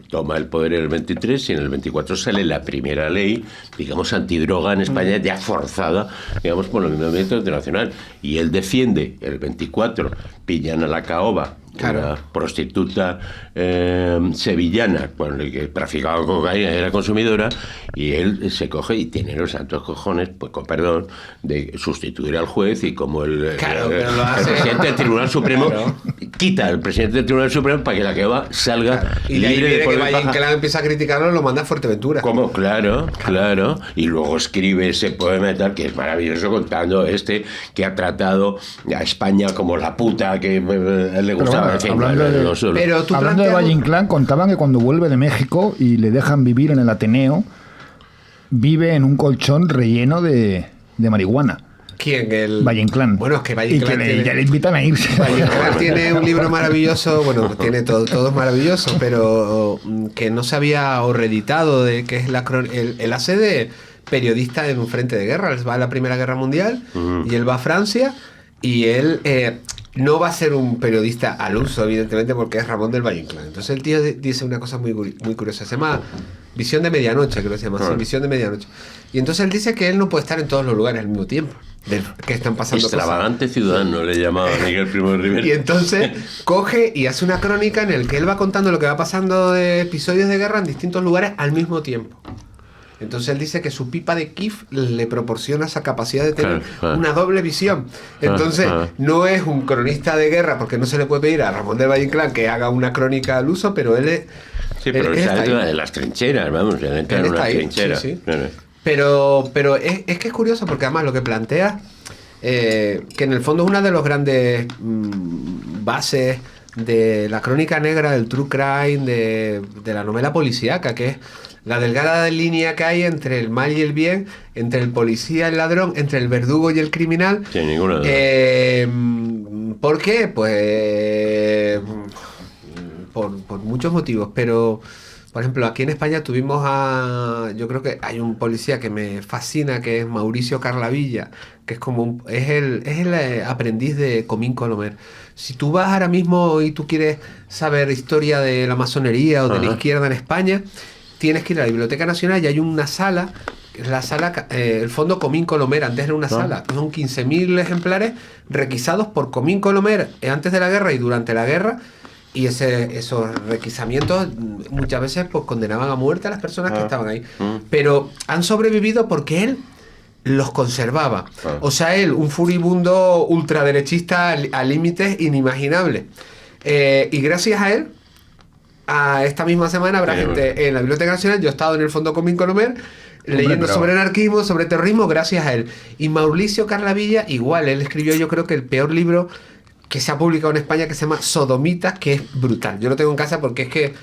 toma el poder en el 23 y en el 24 sale la primera ley, digamos, antidroga en España, ya forzada, digamos, por el movimiento internacional. Y él defiende, el 24, pillan a la caoba, claro, una prostituta sevillana, que traficaba cocaína, era consumidora, y él se coge y tiene los santos cojones, pues con perdón, de sustituir al juez, y como el presidente del Tribunal Supremo quita al presidente del Tribunal Supremo para que la que va salga y libre de poder bajar. Que la empieza a criticarlo, lo manda a Fuerteventura. ¿Cómo? Claro. Y luego escribe ese poema y tal, que es maravilloso, contando que ha tratado a España como la puta que le gustaba. Hablando de Valle Inclán, contaban que cuando vuelve de México y le dejan vivir en el Ateneo, vive en un colchón relleno de marihuana. ¿Quién? El Valle Inclán. Bueno, es que Valle Y Inclán que ya le invitan a irse. Valle Inclán tiene un libro maravilloso, bueno, tiene todo es maravilloso, pero que no se había o reeditado, de que es él hace de periodista en un frente de guerra. Él va a la Primera Guerra Mundial y él va a Francia y él no va a ser un periodista al uso, evidentemente, porque es Ramón del Valle Inclán. Entonces el tío dice una cosa muy curiosa, se llama Visión de Medianoche, creo que se llama así, Visión de Medianoche. Y entonces él dice que él no puede estar en todos los lugares al mismo tiempo, que están pasando Extravagante cosas. ciudadano le llamaba Miguel Primo de Rivera. Y entonces coge y hace una crónica en el que él va contando lo que va pasando de episodios de guerra en distintos lugares al mismo tiempo. Entonces él dice que su pipa de Kif le proporciona esa capacidad de tener una doble visión. Entonces no es un cronista de guerra, porque no se le puede pedir a Ramón de Valle Inclán que haga una crónica al uso, pero él es... Sí, pero él está sale de las trincheras, vamos, él entra en una trinchera. Sí, sí. Pero es que es curioso porque además lo que plantea, que en el fondo es una de los grandes bases de la crónica negra, del true crime, de la novela policíaca, que es la delgada línea que hay entre el mal y el bien, entre el policía y el ladrón, entre el verdugo y el criminal. Sin ninguna duda. ¿Por qué? Pues por muchos motivos, pero por ejemplo aquí en España tuvimos yo creo que hay un policía que me fascina, que es Mauricio Carlavilla, que es como es el aprendiz de Comín Colomer. Si tú vas ahora mismo y tú quieres saber historia de la masonería o de la izquierda en España, tienes que ir a la Biblioteca Nacional y hay una sala, la sala, el Fondo Comín Colomer. Antes era una sala, son 15.000 ejemplares requisados por Comín Colomer antes de la guerra y durante la guerra, y esos requisamientos muchas veces pues condenaban a muerte a las personas que estaban ahí, pero han sobrevivido porque él los conservaba. O sea, él, un furibundo ultraderechista a límites inimaginables, y gracias a él, a esta misma semana habrá gente en la Biblioteca Nacional. Yo he estado en el Fondo Comín Colomer leyendo sobre anarquismo, sobre terrorismo, gracias a él. Y Mauricio Carlavilla igual, él escribió, yo creo que el peor libro que se ha publicado en España, que se llama Sodomitas, que es brutal. Yo lo tengo en casa porque es que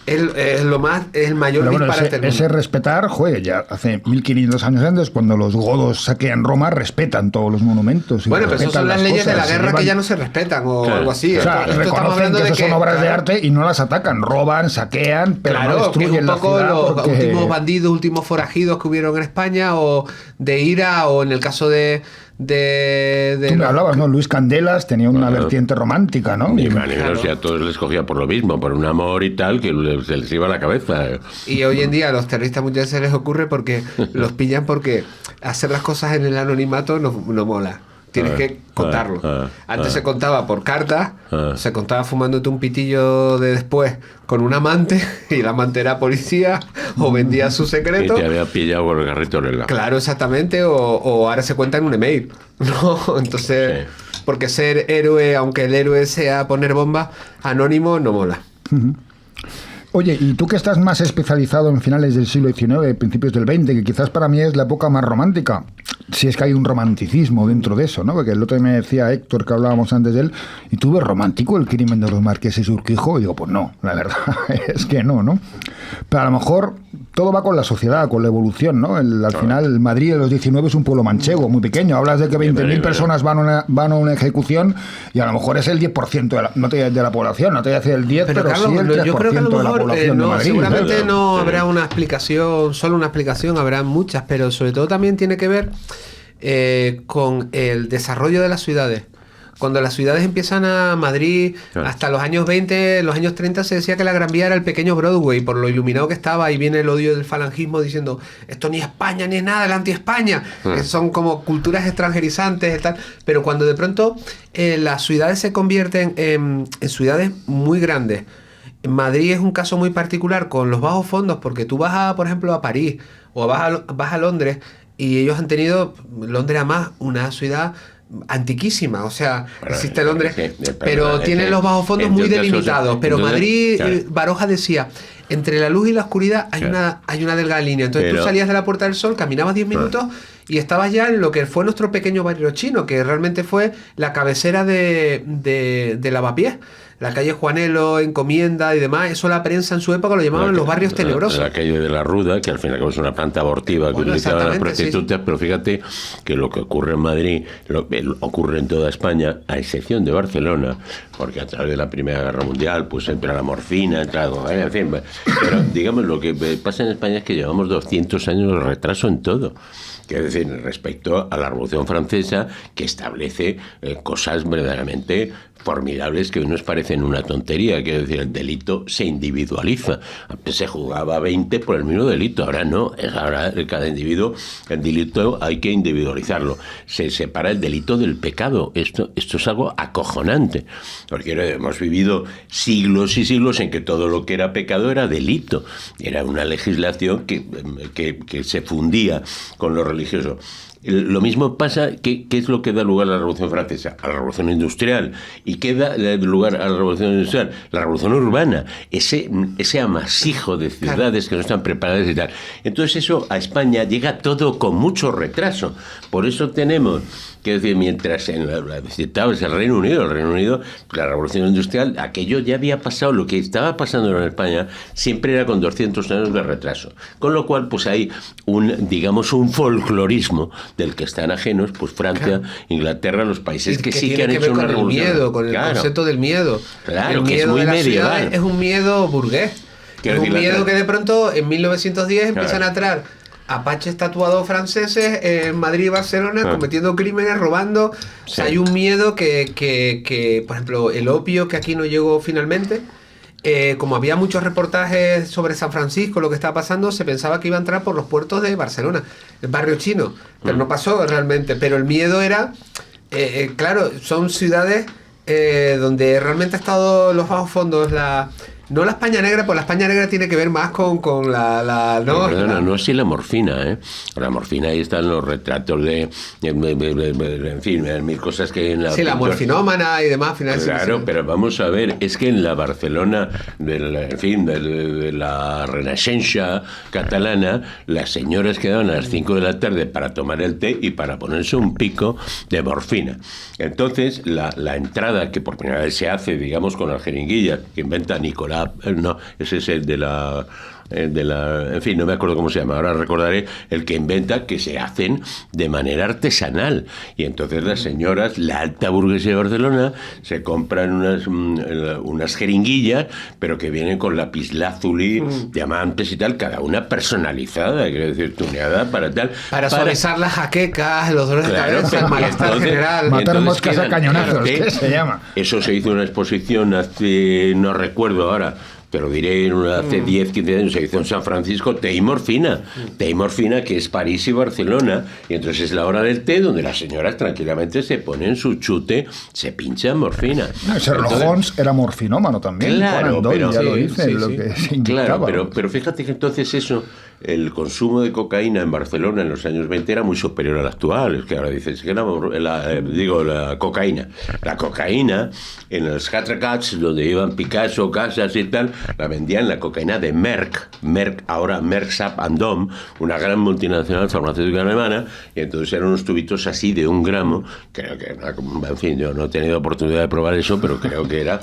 es el mayor disparate del mundo. Ese respetar, joder, ya hace 1500 años antes, cuando los godos saquean Roma, respetan todos los monumentos. Bueno, pero esas son las leyes de la guerra que ya no se respetan, o algo así. O sea, reconocen que son obras de arte y no las atacan, roban, saquean, pero no destruyen la ciudad. Los últimos bandidos, últimos forajidos que hubieron en España, o de IRA, o en el caso de Tú me hablabas, ¿no? Luis Candelas tenía una vertiente romántica, ¿no? Y Maninos ya a todos les cogía por lo mismo, por un amor y tal, que se les iba la cabeza. Y hoy en día a los terroristas muchas veces les ocurre porque los pillan porque hacer las cosas en el anonimato no mola. Tienes que contarlo. Antes se contaba por carta, se contaba fumándote un pitillo de después con un amante, y el amante era policía o vendía su secreto. Y te había pillado por el garrito en el gato. Claro, exactamente, o ahora se cuenta en un email, ¿no? Entonces, porque ser héroe, aunque el héroe sea poner bombas, anónimo no mola. Oye, y tú que estás más especializado en finales del siglo XIX, principios del XX, que quizás para mí es la época más romántica, si es que hay un romanticismo dentro de eso, ¿no? Porque el otro día me decía Héctor, que hablábamos antes de él, ¿y tú ves romántico el crimen de los marqueses de Urquijo? Y digo, pues no, la verdad es que no, ¿no? Pero a lo mejor todo va con la sociedad, con la evolución, ¿no? Al final, Madrid de los 19 es un pueblo manchego, muy pequeño. Hablas de que 20.000 personas van a una ejecución y a lo mejor es el 10% de la población, no te voy a decir el 10, pero Carlos, sí el 3% yo creo que a lo mejor, de la población de Madrid. Seguramente no habrá una explicación, solo una explicación, habrá muchas, pero sobre todo también tiene que ver con el desarrollo de las ciudades. Cuando las ciudades empiezan a Madrid, hasta los años 20, los años 30 se decía que la Gran Vía era el pequeño Broadway, por lo iluminado que estaba, y viene el odio del falangismo diciendo, esto ni España ni es nada, el anti-España, que son como culturas extranjerizantes y tal. Pero cuando de pronto las ciudades se convierten en ciudades muy grandes, Madrid es un caso muy particular con los bajos fondos, porque tú vas por ejemplo a París o vas a Londres, y ellos han tenido, Londres además, una ciudad antiquísima, o sea, existe Londres, pero tiene los bajos fondos muy delimitados. Pero Madrid, Baroja decía, entre la luz y la oscuridad hay, Claro. hay una delgada línea. Entonces Pero- tú salías de la Puerta del Sol, caminabas 10 minutos y estabas ya en lo que fue nuestro pequeño barrio chino, que realmente fue la cabecera de Lavapiés. La calle Juanelo, Encomienda y demás, eso la prensa en su época lo llamaban los barrios tenebrosos. La calle de la Ruda, que al fin y al cabo es una planta abortiva que Bueno, utilizaban las exactamente, prostitutas, pero fíjate que lo que ocurre en Madrid ocurre en toda España, a excepción de Barcelona, porque a través de la Primera Guerra Mundial pues entra la morfina, entra la cocaína, en fin. Pero digamos, lo que pasa en España es que llevamos 200 años de retraso en todo. Quiero decir, respecto a la Revolución Francesa, que establece cosas verdaderamente formidables que hoy nos parecen una tontería. Quiero decir, el delito se individualiza. Antes se juzgaba a 20 por el mismo delito, ahora no. Ahora cada individuo, el delito hay que individualizarlo. Se separa el delito del pecado. Esto es algo acojonante, porque hemos vivido siglos y siglos en que todo lo que era pecado era delito. Era una legislación que se fundía con lo religioso. Lo mismo pasa, ¿qué es lo que da lugar a la Revolución Francesa? A la Revolución Industrial. ¿Y qué da lugar a la Revolución Industrial? La Revolución Urbana. Ese amasijo de ciudades que no están preparadas y tal. Entonces eso a España llega todo con mucho retraso. Por eso tenemos, quiero decir, mientras citabas el Reino Unido, la Revolución Industrial, aquello ya había pasado. Lo que estaba pasando en España siempre era con 200 años de retraso. Con lo cual, pues hay digamos, un folclorismo del que están ajenos, pues Francia, Inglaterra, los países que sí que han hecho una revolución. Miedo, con el concepto del miedo. Claro, el que miedo es muy de las medieval. ciudades es un miedo burgués. Quiero Es un decir, miedo que de pronto en 1910 empiezan Claro. a traer apaches tatuados franceses en Madrid y Barcelona cometiendo crímenes, robando. O sea, hay un miedo que, por ejemplo, el opio que aquí no llegó finalmente. Como había muchos reportajes sobre San Francisco, lo que estaba pasando, se pensaba que iba a entrar por los puertos de Barcelona, el barrio chino, pero no pasó realmente. Pero el miedo era, claro, son ciudades donde realmente ha estado los bajos fondos, no la España negra, pues la España negra tiene que ver más con la No, perdona, no así la morfina, ¿eh? La morfina, ahí están los retratos en fin, mil cosas que en la... Sí, la morfinómana y demás, al final. Claro, sí. pero vamos a ver, es que en la Barcelona, de la Renaixença catalana, las señoras quedaban a las 5 de la tarde para tomar el té y para ponerse un pico de morfina. Entonces, la entrada que por primera vez se hace, digamos, con la jeringuilla, que inventa Nicolás, no, ese es el de la en fin, no me acuerdo cómo se llama, ahora recordaré, el que inventa que se hacen de manera artesanal. Y entonces las señoras, la alta burguesía de Barcelona, se compran unas jeringuillas, pero que vienen con lapislázuli, diamantes y tal, cada una personalizada, quiero decir, tuneada para tal. Para suavizar las jaquecas, los dolores de cabeza, el malestar entonces, general. Matar moscas a cañonazos, fíjate, ¿qué se llama? Eso se hizo en una exposición hace, no recuerdo ahora, pero diré hace 10, 15 años, se hizo en San Francisco, té y morfina, que es París y Barcelona, y entonces es la hora del té donde las señoras tranquilamente se ponen su chute, se pinchan morfina. No, Sherlock Holmes era morfinómano también. Claro, Conan Doyle pero- ya lo sí, dice, sí, lo sí. que se inyectaba. Claro, pero fíjate que entonces eso, el consumo de cocaína en Barcelona en los años 20 era muy superior al actual. Es que ahora dices que la cocaína. La cocaína en los atracats donde iban Picasso, Casas y tal, la vendían la cocaína de Merck, ahora Merck Sap and Dom, una gran multinacional farmacéutica alemana, y entonces eran unos tubitos así de 1 gramo, creo que, en fin, yo no he tenido oportunidad de probar eso, pero creo que era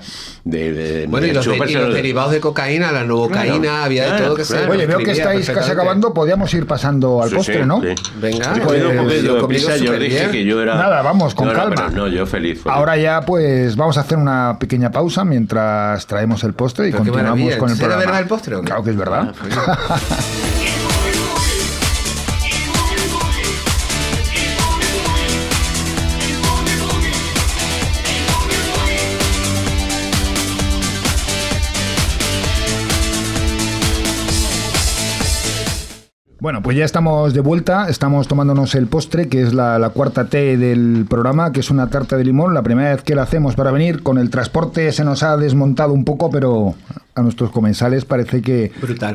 Bueno, y los derivados de cocaína, la novocaína, Claro, había de todo que se... Oye, veo que estáis casi acabando, podíamos ir pasando al postre, ¿no? Sí. Venga, He cogido un pues, poquito de conmigo prisa, yo dije superbién. que yo era... Nada, vamos, con No, calma. pero no, yo feliz. Ahora ya, pues, vamos a hacer una pequeña pausa mientras traemos el postre y Pero qué continuamos maravilla. con el ¿Será programa. verdad el postre o qué? Claro que es verdad. Bueno, pues ya estamos de vuelta, estamos tomándonos el postre, que es la cuarta T del programa, que es una tarta de limón. La primera vez que la hacemos para venir, con el transporte se nos ha desmontado un poco, pero a nuestros comensales parece que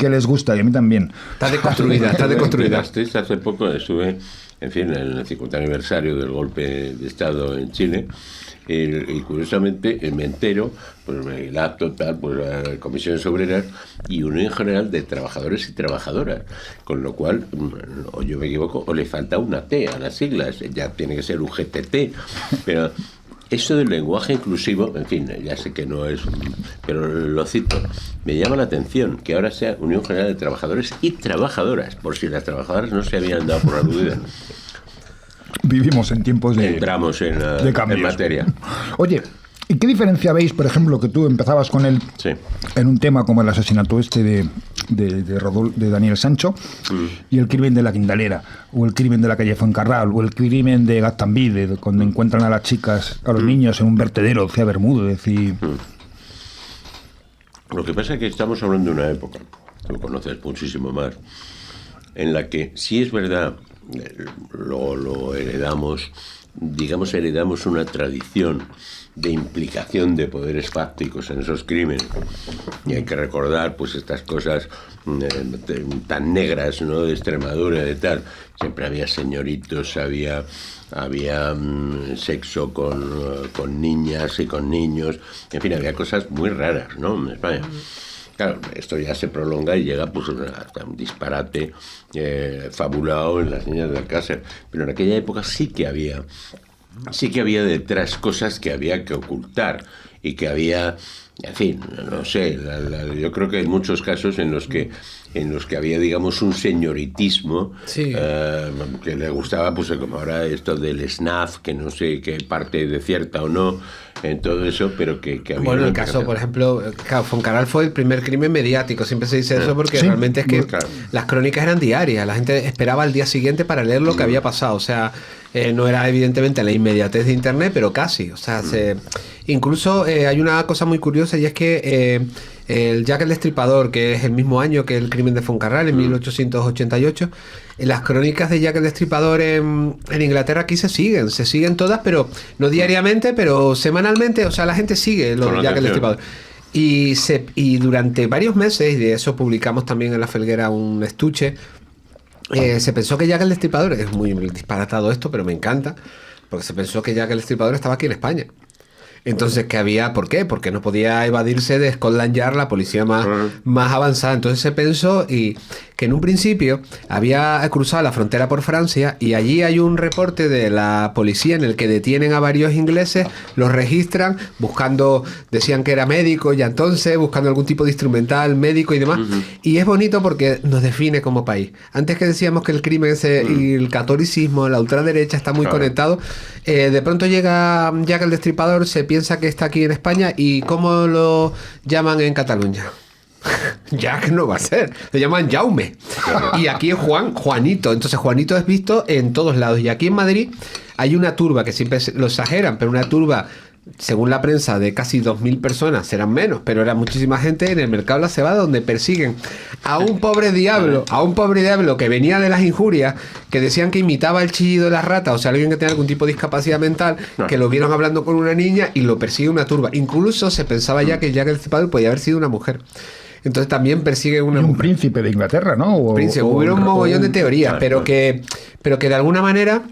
les gusta, y a mí también. Está deconstruida, está deconstruida. Hace poco estuve, en fin, en el 50 aniversario del golpe de Estado en Chile, y curiosamente me entero, pues el acto tal, pues comisiones obreras y Unión General de Trabajadores y Trabajadoras, con lo cual, o yo me equivoco, o le falta una T a las siglas, ya tiene que ser UGTT, pero eso del lenguaje inclusivo, en fin, ya sé que no es, pero lo cito, me llama la atención que ahora sea Unión General de Trabajadores y Trabajadoras, por si las trabajadoras no se habían dado por aludidas. Vivimos en tiempos de... Entramos en materia. Oye, ¿y qué diferencia veis, por ejemplo, que tú empezabas con él en un tema como el asesinato de Daniel Sancho y el crimen de la Quindalera, o el crimen de la calle Fuencarral, o el crimen de Gaztambide, cuando encuentran a las chicas, a los niños en un vertedero, decía Bermúdez y... Lo que pasa es que estamos hablando de una época, tú conoces muchísimo más, en la que sí es verdad, lo heredamos, digamos, heredamos una tradición de implicación de poderes fácticos en esos crímenes, y hay que recordar pues estas cosas tan negras, ¿no?, de Extremadura, de tal. Siempre había señoritos, había sexo con niñas y con niños, en fin, había cosas muy raras, ¿no?, en España. Claro, esto ya se prolonga y llega pues hasta un disparate fabulado en Las Niñas de Alcácer, pero en aquella época sí que había detrás cosas que había que ocultar y que había, en fin, no sé, yo creo que hay muchos casos en los que había, digamos, un señoritismo que le gustaba, pues como ahora esto del snaf, que no sé qué parte de cierta o no, en todo eso, pero que había... Bueno, el caso, por ejemplo, Fuencarral fue el primer crimen mediático, siempre se dice eso porque realmente es que las crónicas eran diarias, la gente esperaba al día siguiente para leer lo que había pasado, o sea, no era evidentemente la inmediatez de internet, pero casi, o sea, incluso hay una cosa muy curiosa, y es que el Jack el Destripador, que es el mismo año que el crimen de Fuencarral, en 1888, las crónicas de Jack el Destripador en Inglaterra aquí se siguen todas, pero no diariamente, pero semanalmente, o sea, la gente sigue lo de Jack el Destripador. Y durante varios meses, y de eso publicamos también en La Felguera un estuche, se pensó que Jack el Destripador, es muy disparatado esto, pero me encanta, porque se pensó que Jack el Destripador estaba aquí en España. Entonces, ¿qué había? ¿Por qué? Porque no podía evadirse de Scotland Yard, la policía más avanzada. Entonces se pensó que en un principio había cruzado la frontera por Francia, y allí hay un reporte de la policía en el que detienen a varios ingleses, los registran, buscando, decían que era médico, ya entonces, buscando algún tipo de instrumental médico y demás. Y es bonito porque nos define como país. Antes que decíamos que el crimen y el catolicismo, la ultraderecha está muy conectado, de pronto llega Jack el Destripador, se piensa que está aquí en España, y ¿cómo lo llaman en Cataluña? Jack no va a ser, le llaman Jaume, y aquí es Juanito. Entonces Juanito es visto en todos lados, y aquí en Madrid hay una turba, que siempre lo exageran, pero una turba, según la prensa, de casi 2.000 personas, serán menos, pero era muchísima gente en el Mercado de la Cebada, donde persiguen a un pobre diablo que venía de las injurias, que decían que imitaba el chillido de las ratas, o sea, alguien que tenía algún tipo de discapacidad mental, que lo vieron hablando con una niña, y lo persigue una turba. Incluso se pensaba ya que Jack el Destripador podía haber sido una mujer. Entonces también persigue un príncipe de Inglaterra, ¿no? Hubo un mogollón de teorías, pero que de alguna manera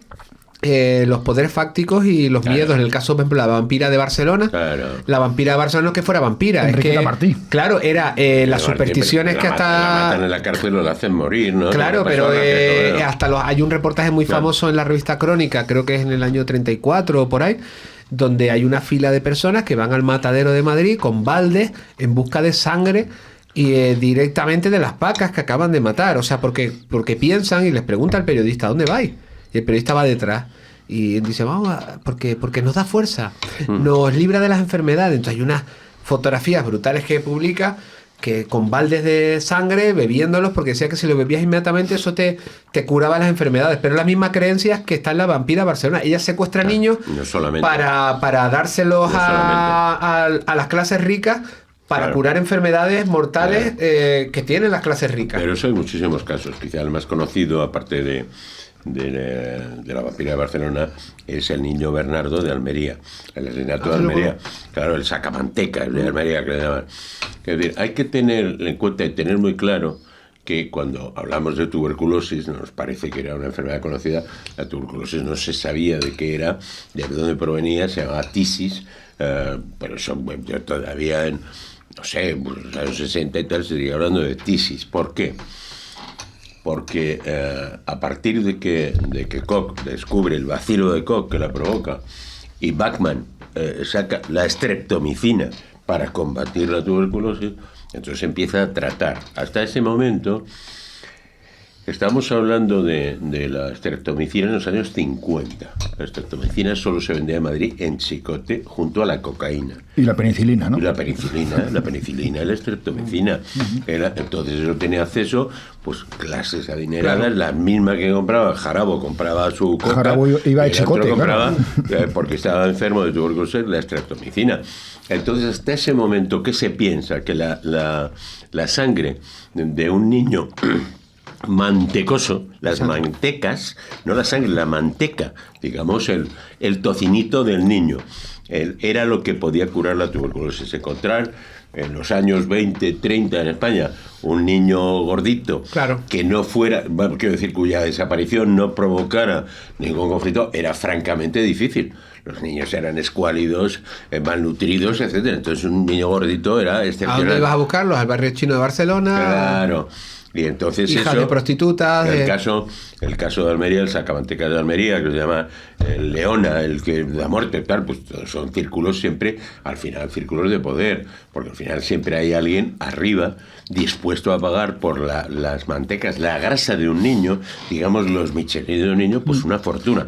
los poderes fácticos y los miedos, en el caso, por ejemplo, la vampira de Barcelona, la vampira de Barcelona no es que fuera vampira, Enriqueta Martí. Claro, era las supersticiones que hasta... La matan en la cárcel o la hacen morir, ¿no? Claro, pero hay un reportaje muy famoso en la revista Crónica, creo que es en el año 34 o por ahí, donde hay una fila de personas que van al matadero de Madrid con baldes en busca de sangre, y directamente de las vacas que acaban de matar, o sea, porque piensan, y les pregunta al periodista, ¿dónde vais? Y el periodista va detrás y dice, vamos, porque nos da fuerza, nos libra de las enfermedades. Entonces hay unas fotografías brutales que publica, que con baldes de sangre, bebiéndolos, porque decía que si lo bebías inmediatamente eso te curaba las enfermedades. Pero la misma creencia que está en la vampira Barcelona. Ella secuestra niños para dárselos a las clases ricas, para curar enfermedades mortales que tienen las clases ricas. Pero eso hay muchísimos casos. Quizá el más conocido, aparte de de la vampira de Barcelona es el niño Bernardo de Almería, el asesinato de Almería. Claro, el sacamantecas de Almería que le llaman. Es decir, hay que tener en cuenta y tener muy claro que cuando hablamos de tuberculosis, nos parece que era una enfermedad conocida. La tuberculosis no se sabía de qué era, de dónde provenía, se llamaba tisis, pero eso todavía en, no sé, pues, en los años 60 y tal, se sigue hablando de tisis. ¿Por qué? Porque a partir de que Koch descubre el bacilo de Koch que la provoca y Bachmann saca la streptomicina para combatir la tuberculosis, entonces empieza a tratar. Hasta ese momento estamos hablando de la streptomicina en los años 50. La streptomicina solo se vendía en Madrid en chicote junto a la cocaína. Y la penicilina, ¿no? Y la penicilina y la streptomicina. Entonces yo tenía acceso, pues clases adineradas, claro. Las mismas que compraba. Jarabo compraba su coca. Jarabo iba a chicote, compraba, claro. Porque estaba enfermo de tuberculosis, la streptomicina. Entonces, hasta ese momento, ¿qué se piensa? Que la sangre de un niño mantecoso, las mantecas, no la sangre, la manteca, digamos, el tocinito del niño, era lo que podía curar la tuberculosis. Encontrar en los años 20, 30 en España un niño gordito, claro, que no fuera, quiero decir, cuya desaparición no provocara ningún conflicto, era francamente difícil. Los niños eran escuálidos, malnutridos, etcétera. Entonces un niño gordito era excepcional. ¿A dónde ibas a buscarlos? ¿Al barrio chino de Barcelona? Claro. Y entonces hijas de prostitutas. El caso de Almería, el sacamantecas de Almería, que se llama el Leona, el que da muerte, tal, pues son círculos siempre, al final, círculos de poder, porque al final siempre hay alguien arriba dispuesto a pagar por las mantecas, la grasa de un niño, digamos los Michelin de un niño, pues una fortuna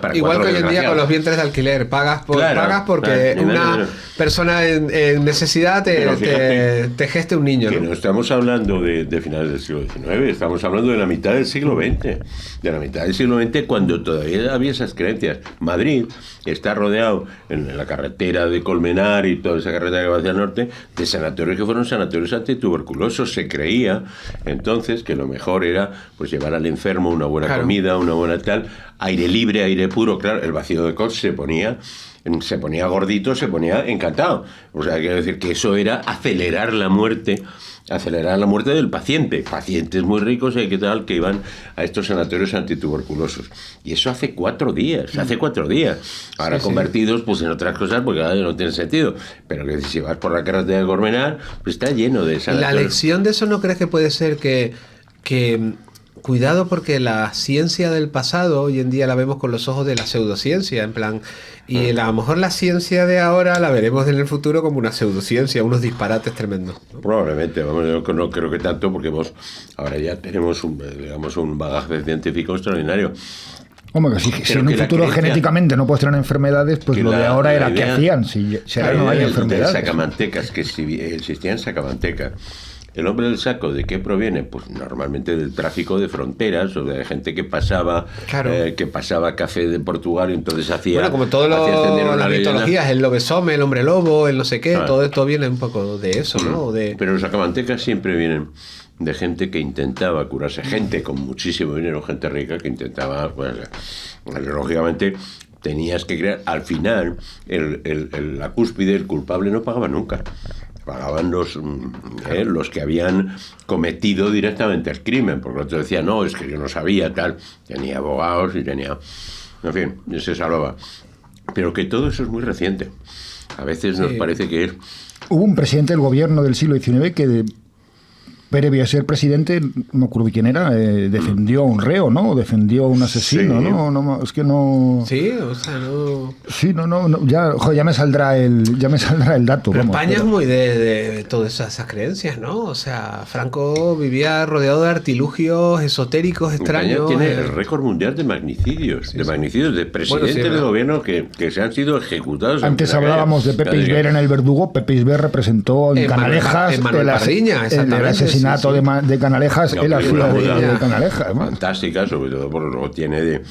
para igual que hoy en día con los vientres de alquiler, pagas porque una persona en necesidad te geste un niño. Que no estamos hablando de finales del siglo XIX, estamos hablando de la mitad del siglo XX. De la mitad del siglo XX, cuando todavía había esas creencias. Madrid está rodeado en la carretera de Colmenar y toda esa carretera que va hacia el norte de sanatorios que fueron sanatorios antituberculosos. Se creía entonces que lo mejor era pues llevar al enfermo una buena comida, una buena tal, aire libre, aire puro. Claro, el vacío de Koch se ponía gordito, se ponía encantado. O sea, quiero decir que eso era acelerar la muerte del paciente. Pacientes muy ricos y qué tal que iban a estos sanatorios antituberculosos. Y eso hace 4 días. Ahora convertidos pues en otras cosas porque ahora no tiene sentido. Pero que si vas por la carretera de Colmenar, pues está lleno de sanatorios. ¿La lección de eso no crees que puede ser que cuidado, porque la ciencia del pasado hoy en día la vemos con los ojos de la pseudociencia, en plan, y a lo mejor la ciencia de ahora la veremos en el futuro como una pseudociencia, unos disparates tremendos? Probablemente, yo no creo que tanto, porque ahora ya tenemos un bagaje científico extraordinario. Hombre, si en un futuro genéticamente no puedes tener enfermedades, pues lo de ahora era qué hacían, si ahora no hay enfermedades. Sacamantecas, que si existían sacamantecas. ¿El hombre del saco de qué proviene? Pues normalmente del tráfico de fronteras, o de gente que pasaba café de Portugal y entonces hacía... Bueno, como todas las mitologías, el lobesome, el hombre lobo, el no sé qué, todo esto viene un poco de eso, ¿no? Pero los sacamantecas siempre vienen de gente que intentaba curarse, gente con muchísimo dinero, gente rica que intentaba, pues, lógicamente... Tenías que crear, al final, la cúspide, el culpable no pagaba nunca. Pagaban los que habían cometido directamente el crimen, porque el otro decía, no, es que yo no sabía, tal. Tenía abogados y tenía... En fin, se salvaba. Pero que todo eso es muy reciente. A veces nos parece que es... Hubo un presidente del gobierno del siglo XIX que... previo a ser presidente, no me acuerdo quién era, defendió a un reo, ¿no? Defendió a un asesino, sí. ¿no? Es que no... Sí, o sea, no... Sí, no, ya me saldrá el dato. Pero España es muy de todas esas creencias, ¿no? O sea, Franco vivía rodeado de artilugios esotéricos extraños. España tiene el récord mundial de magnicidios, de presidentes del gobierno que se han sido ejecutados. Antes hablábamos de Pepe Isber en El Verdugo. Pepe Isber representó en Canalejas en Manuel Pardiña, exactamente. Asesinato de Canalejas en la ciudad de Canalejas. Fantástica, sobre todo porque luego tiene de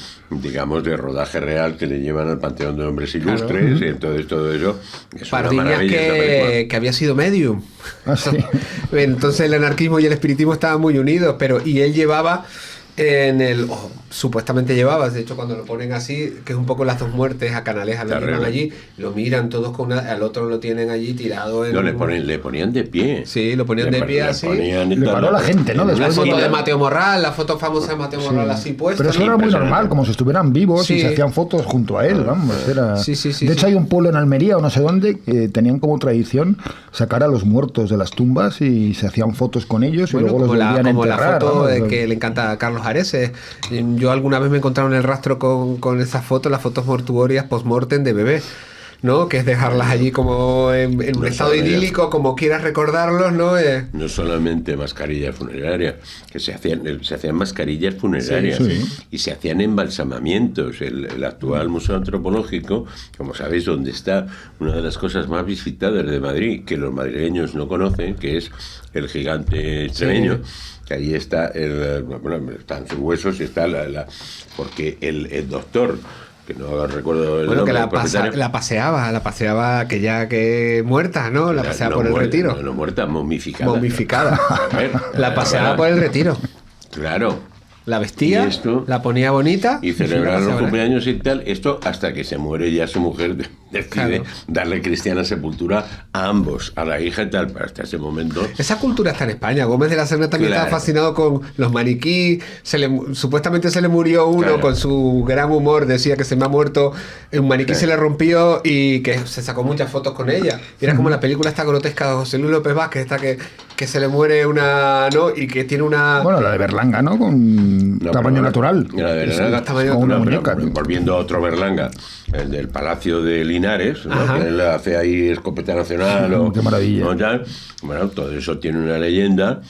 rodaje real que le llevan al Panteón de Hombres Ilustres, y entonces todo eso es Pardiñas una maravilla. que había sido medium. ¿Sí? Entonces el anarquismo y el espiritismo estaban muy unidos, y él llevaba supuestamente llevaba, de hecho cuando lo ponen así, que es un poco las dos muertes a Canaleja, lo llevan allí, lo miran todos al otro lo tienen allí tirado en... No, le ponían de pie. Sí, lo ponían de pie así. Le paró la gente, ¿no? La foto de Mateo Morral, la foto famosa de Mateo Morral así puesta. Pero eso era muy normal, como si estuvieran vivos y se hacían fotos junto a él, vamos. De hecho hay un pueblo en Almería o no sé dónde que tenían como tradición sacar a los muertos de las tumbas y se hacían fotos con ellos y luego los volvían a enterrar. Como la foto que le encanta a Carlos Areces. Yo alguna vez me encontraron en el rastro con esas fotos, las fotos mortuorias post-mortem de bebés, ¿no? Que es dejarlas allí como en un estado idílico, como quieras recordarlos, ¿no? No solamente mascarillas funerarias, que se hacían mascarillas funerarias y se hacían embalsamamientos. El actual Museo Antropológico, como sabéis, donde está una de las cosas más visitadas de Madrid, que los madrileños no conocen, que es el gigante extremeño. Que ahí está, están sus huesos y está porque el doctor, que no recuerdo el nombre, la paseaba que muerta, ¿no? La paseaba por el retiro. No muerta, momificada. Momificada. La paseaba por el retiro. Claro. La vestía, la ponía bonita. Y celebrar los cumpleaños y tal. Esto hasta que se muere ya su mujer decide darle cristiana sepultura a ambos, a la hija y tal, pero hasta ese momento. Esa cultura está en España. Gómez de la Serna también estaba fascinado con los maniquí. Supuestamente se le murió uno con su gran humor. Decía que se me ha muerto, un maniquí se le rompió y que se sacó muchas fotos con ella. Y era como la película esta grotesca de José Luis López Vázquez, esta que se le muere una, ¿no? Y que tiene una... Bueno, la de Berlanga, ¿no? Con tamaño natural. La de Berlanga, tamaño una muñeca. Volviendo a otro Berlanga, el del Palacio de Linares, ¿no? Que él hace ahí escopeta nacional. Qué maravilla. ¿no? Bueno, todo eso tiene una leyenda.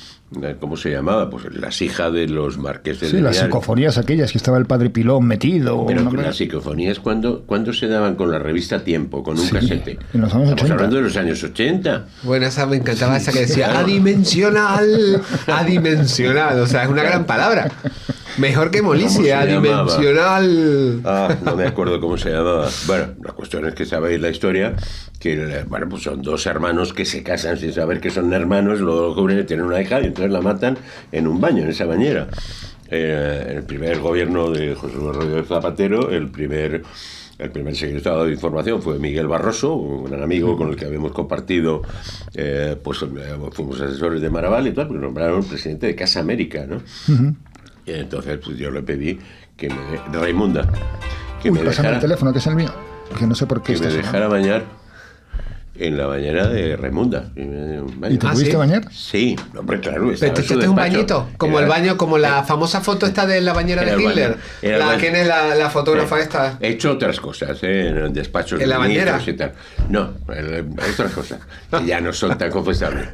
¿Cómo se llamaba? Pues las hijas de los marqueses de Linares. Las psicofonías aquellas que estaba el padre Pilón metido. Pero las psicofonías, ¿cuándo se daban con la revista Tiempo, con un casete? En los años 80. Estamos hablando de los años 80. Bueno, esa me encantaba, esa que decía adimensional. Adimensional, o sea, es una gran palabra. Mejor que Molicia, adimensional. No me acuerdo cómo se llamaba. Bueno, la cuestión es que sabéis la historia, que pues son dos hermanos que se casan sin saber que son hermanos, luego descubren que tienen una hija y entonces la matan en un baño, en esa bañera. En el primer gobierno de José Luis Rodríguez Zapatero, el primer secretario de Información fue Miguel Barroso, un gran amigo con el que habíamos compartido, fuimos asesores de Maraval y tal, porque nombraron presidente de Casa América, ¿no? Y entonces pues yo le pedí que de Raimunda, que me dejara el teléfono, que es el mío, que no sé por qué que me dejara bañar en la bañera de Raimunda. ¿Y te pudiste bañar? Sí, hombre, claro. Pero te echaste un bañito, como el baño, como la famosa foto esta de la bañera de Hitler. ¿Quién es la fotógrafa esta? He hecho otras cosas, en despachos ¿En la bañera? Y tal. No, otras cosas, que ya no son tan confesables.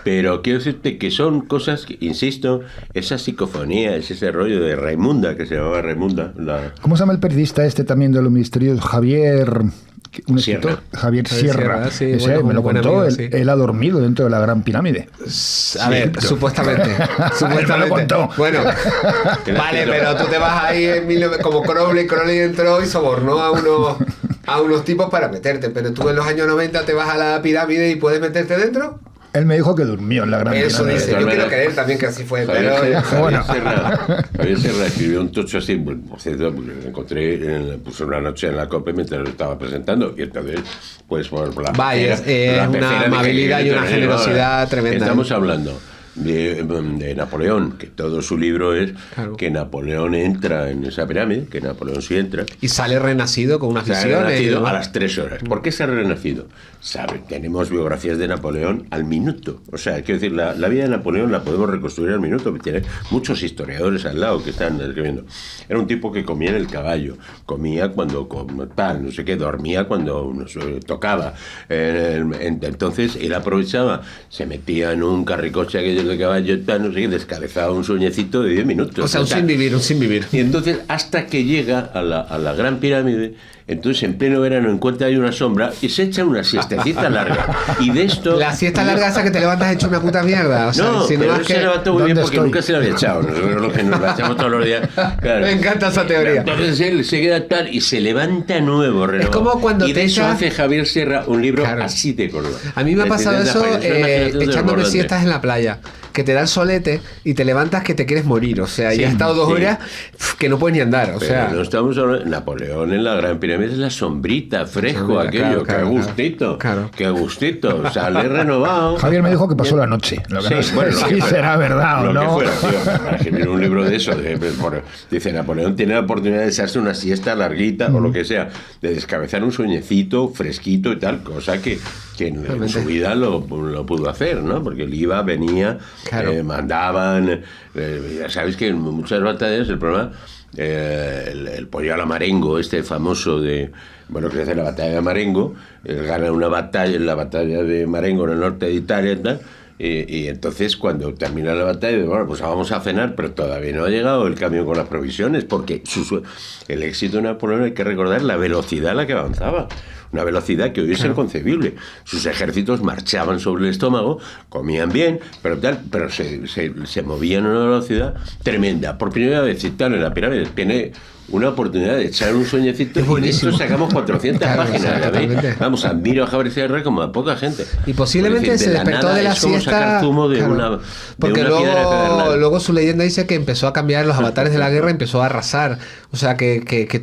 Pero quiero decirte que son cosas que, insisto, esa psicofonía, ese rollo de Raimunda, que se llamaba Raimunda. ¿Cómo se llama el periodista este también de los misterios? Javier Sierra. Sí, ese me lo contó. Él ha dormido dentro de la Gran Pirámide. A ver, supuestamente. Me lo contó. Bueno, vale, pero tú te vas ahí como Crowley entró y sobornó a unos tipos para meterte, pero tú en los años 90 te vas a la pirámide y puedes meterte dentro. Él me dijo que durmió en la Gran Eso Pirámide. dice, yo quiero creer también que así fue. Javier Serra escribió un tocho así, por cierto, lo encontré, puso una noche en la COPE mientras lo estaba presentando, y entonces, pues por la vaya, una amabilidad y una generosidad tremenda. Estamos hablando de Napoleón, que todo su libro es que Napoleón entra en esa pirámide, que Napoleón sí entra. Y sale renacido con unas visiones. Renacido a las 3 horas. ¿Por qué sale renacido? Tenemos biografías de Napoleón al minuto. O sea, quiero decir, la vida de Napoleón la podemos reconstruir al minuto. Tiene muchos historiadores al lado que están escribiendo. Era un tipo que comía en el caballo, comía cuando no sé qué, dormía cuando tocaba. Entonces él aprovechaba, se metía en un carricoche aquello de caballo, no sé qué, descabezaba un sueñecito de 10 minutos. O sea, un sin vivir. Y entonces, hasta que llega a la Gran Pirámide, entonces en pleno verano encuentra ahí una sombra y se echa una siestecita larga. Y de esto... La siesta larga esa que te levantas hecho una puta mierda. O sea, no, si pero él se levantó muy bien porque estoy? nunca se la había echado. Nosotros los que nos la echamos todos los días. Claro. Me encanta esa teoría. Entonces él se queda tal y se levanta nuevo, renovado. Es como cuando y de te eso echas... hace Javier Sierra un libro así de color. A mí me ha pasado eso echándome siestas en la playa. que te da el solete y te levantas que te quieres morir. O sea, ya has estado 2 horas que no puedes ni andar. O Pero sea, no estamos hablando. Napoleón en la Gran Pirámide es la sombrita, fresco, aquello, que gustito. Que gustito. Sale renovado. Javier me dijo que pasó la noche. Lo que no sé si será verdad o no. Para escribir un libro de eso, dice Napoleón tiene la oportunidad de echarse una siesta larguita o lo que sea, de descabezar un sueñecito fresquito y tal, cosa que en su vida lo pudo hacer, ¿no? Porque él iba, venía, mandaban, ya sabes que en muchas batallas el problema, el pollo a la Marengo, este famoso que hace la batalla de Marengo, él gana una batalla, en la batalla de Marengo en el norte de Italia y tal. Y entonces cuando termina la batalla, bueno, pues vamos a cenar, pero todavía no ha llegado el camión con las provisiones, porque el éxito de Napoleón, hay que recordar la velocidad a la que avanzaba, una velocidad que hoy es inconcebible. Sus ejércitos marchaban sobre el estómago, comían bien, pero se movían a una velocidad tremenda. Por primera vez, en la pirámide tiene una oportunidad de echar un sueñecito y de esto sacamos 400 páginas. Vamos, admiro a Javier Sierra como a poca gente. Y posiblemente se despertó de la siesta. Es como sacar zumo de una porque luego su leyenda dice que empezó a cambiar los avatares de la guerra, empezó a arrasar. O sea, que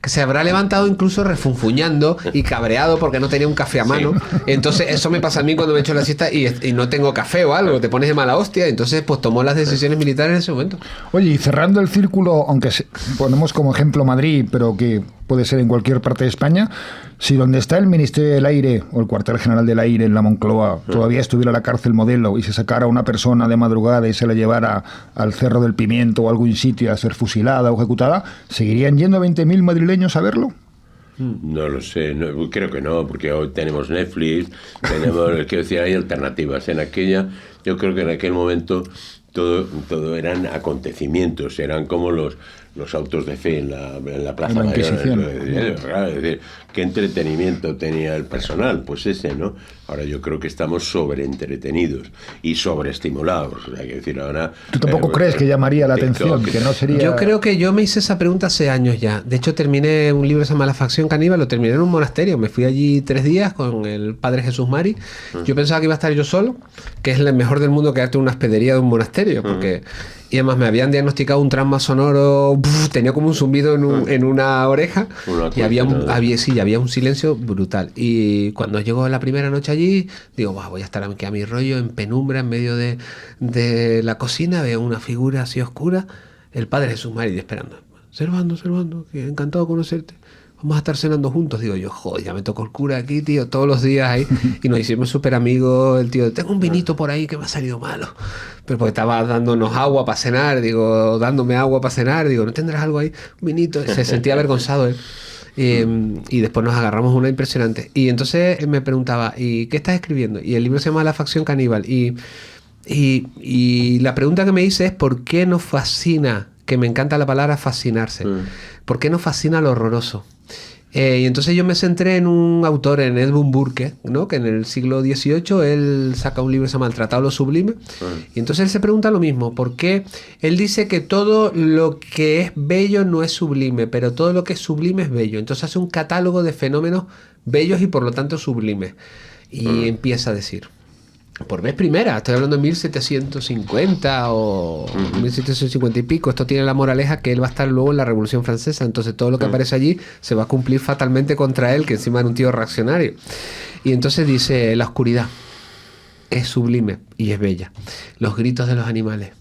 se habrá levantado incluso refunfuñando y cabreado porque no tenía un café a mano. Entonces, eso me pasa a mí cuando me echo la siesta y no tengo café o algo, te pones de mala hostia. Entonces, pues tomó las decisiones militares en ese momento. Oye, y cerrando el círculo, aunque ponemos como ejemplo Madrid, pero que puede ser en cualquier parte de España, si donde está el Ministerio del Aire o el Cuartel General del Aire en la Moncloa todavía estuviera la cárcel Modelo y se sacara a una persona de madrugada y se la llevara al Cerro del Pimiento o a algún sitio a ser fusilada o ejecutada, ¿seguirían yendo 20.000 madrileños a verlo? No lo sé, creo que no, porque hoy tenemos Netflix, quiero decir, hay alternativas. En aquella, yo creo que en aquel momento todo eran acontecimientos, eran como los autos de fe en la Plaza Mayor. Es decir, ¿qué entretenimiento tenía el personal? Pues ese, ¿no? Ahora yo creo que estamos sobreentretenidos y sobreestimulados. Hay que decir, ahora, ¿tú tampoco crees que llamaría la atención? Que no sería... Yo creo que yo me hice esa pregunta hace años ya. De hecho, terminé un libro que se llama La facción caníbal, lo terminé en un monasterio. Me fui allí 3 días con el padre Jesús Mari. Yo pensaba que iba a estar yo solo, que es lo mejor del mundo quedarte en una hospedería de un monasterio, porque... Y además me habían diagnosticado un trauma sonoro, tenía como un zumbido en una oreja y había un silencio brutal. Y cuando llegó la primera noche allí, digo, voy a estar aquí a mi rollo, en penumbra, en medio de la cocina, veo una figura así oscura, el padre Jesús Mari esperando. Servando, que encantado de conocerte. Vamos a estar cenando juntos. Digo yo, joder, ya me tocó el cura aquí, tío, todos los días ahí. Y nos hicimos súper amigos. El tío, tengo un vinito por ahí que me ha salido malo. Pero porque estaba dándonos agua para cenar, dándome agua para cenar. Digo, ¿no tendrás algo ahí? Un vinito. Se sentía avergonzado él. Y después nos agarramos una impresionante. Y entonces me preguntaba, ¿y qué estás escribiendo? Y el libro se llama La facción caníbal. Y la pregunta que me hice es, ¿por qué nos fascina? Que me encanta la palabra fascinarse. ¿Por qué nos fascina lo horroroso? Y entonces yo me centré en un autor, en Edmund Burke, ¿no? Que en el siglo XVIII él saca un libro que se llama El Tratado de lo Sublime. Y entonces él se pregunta lo mismo, ¿por qué? Él dice que todo lo que es bello no es sublime, pero todo lo que es sublime es bello. Entonces hace un catálogo de fenómenos bellos y por lo tanto sublimes. Y empieza a decir, por vez primera, estoy hablando de 1750 o 1750 y pico, esto tiene la moraleja que él va a estar luego en la Revolución Francesa, entonces todo lo que aparece allí se va a cumplir fatalmente contra él, que encima era un tío reaccionario. Y entonces dice, la oscuridad es sublime y es bella, los gritos de los animales,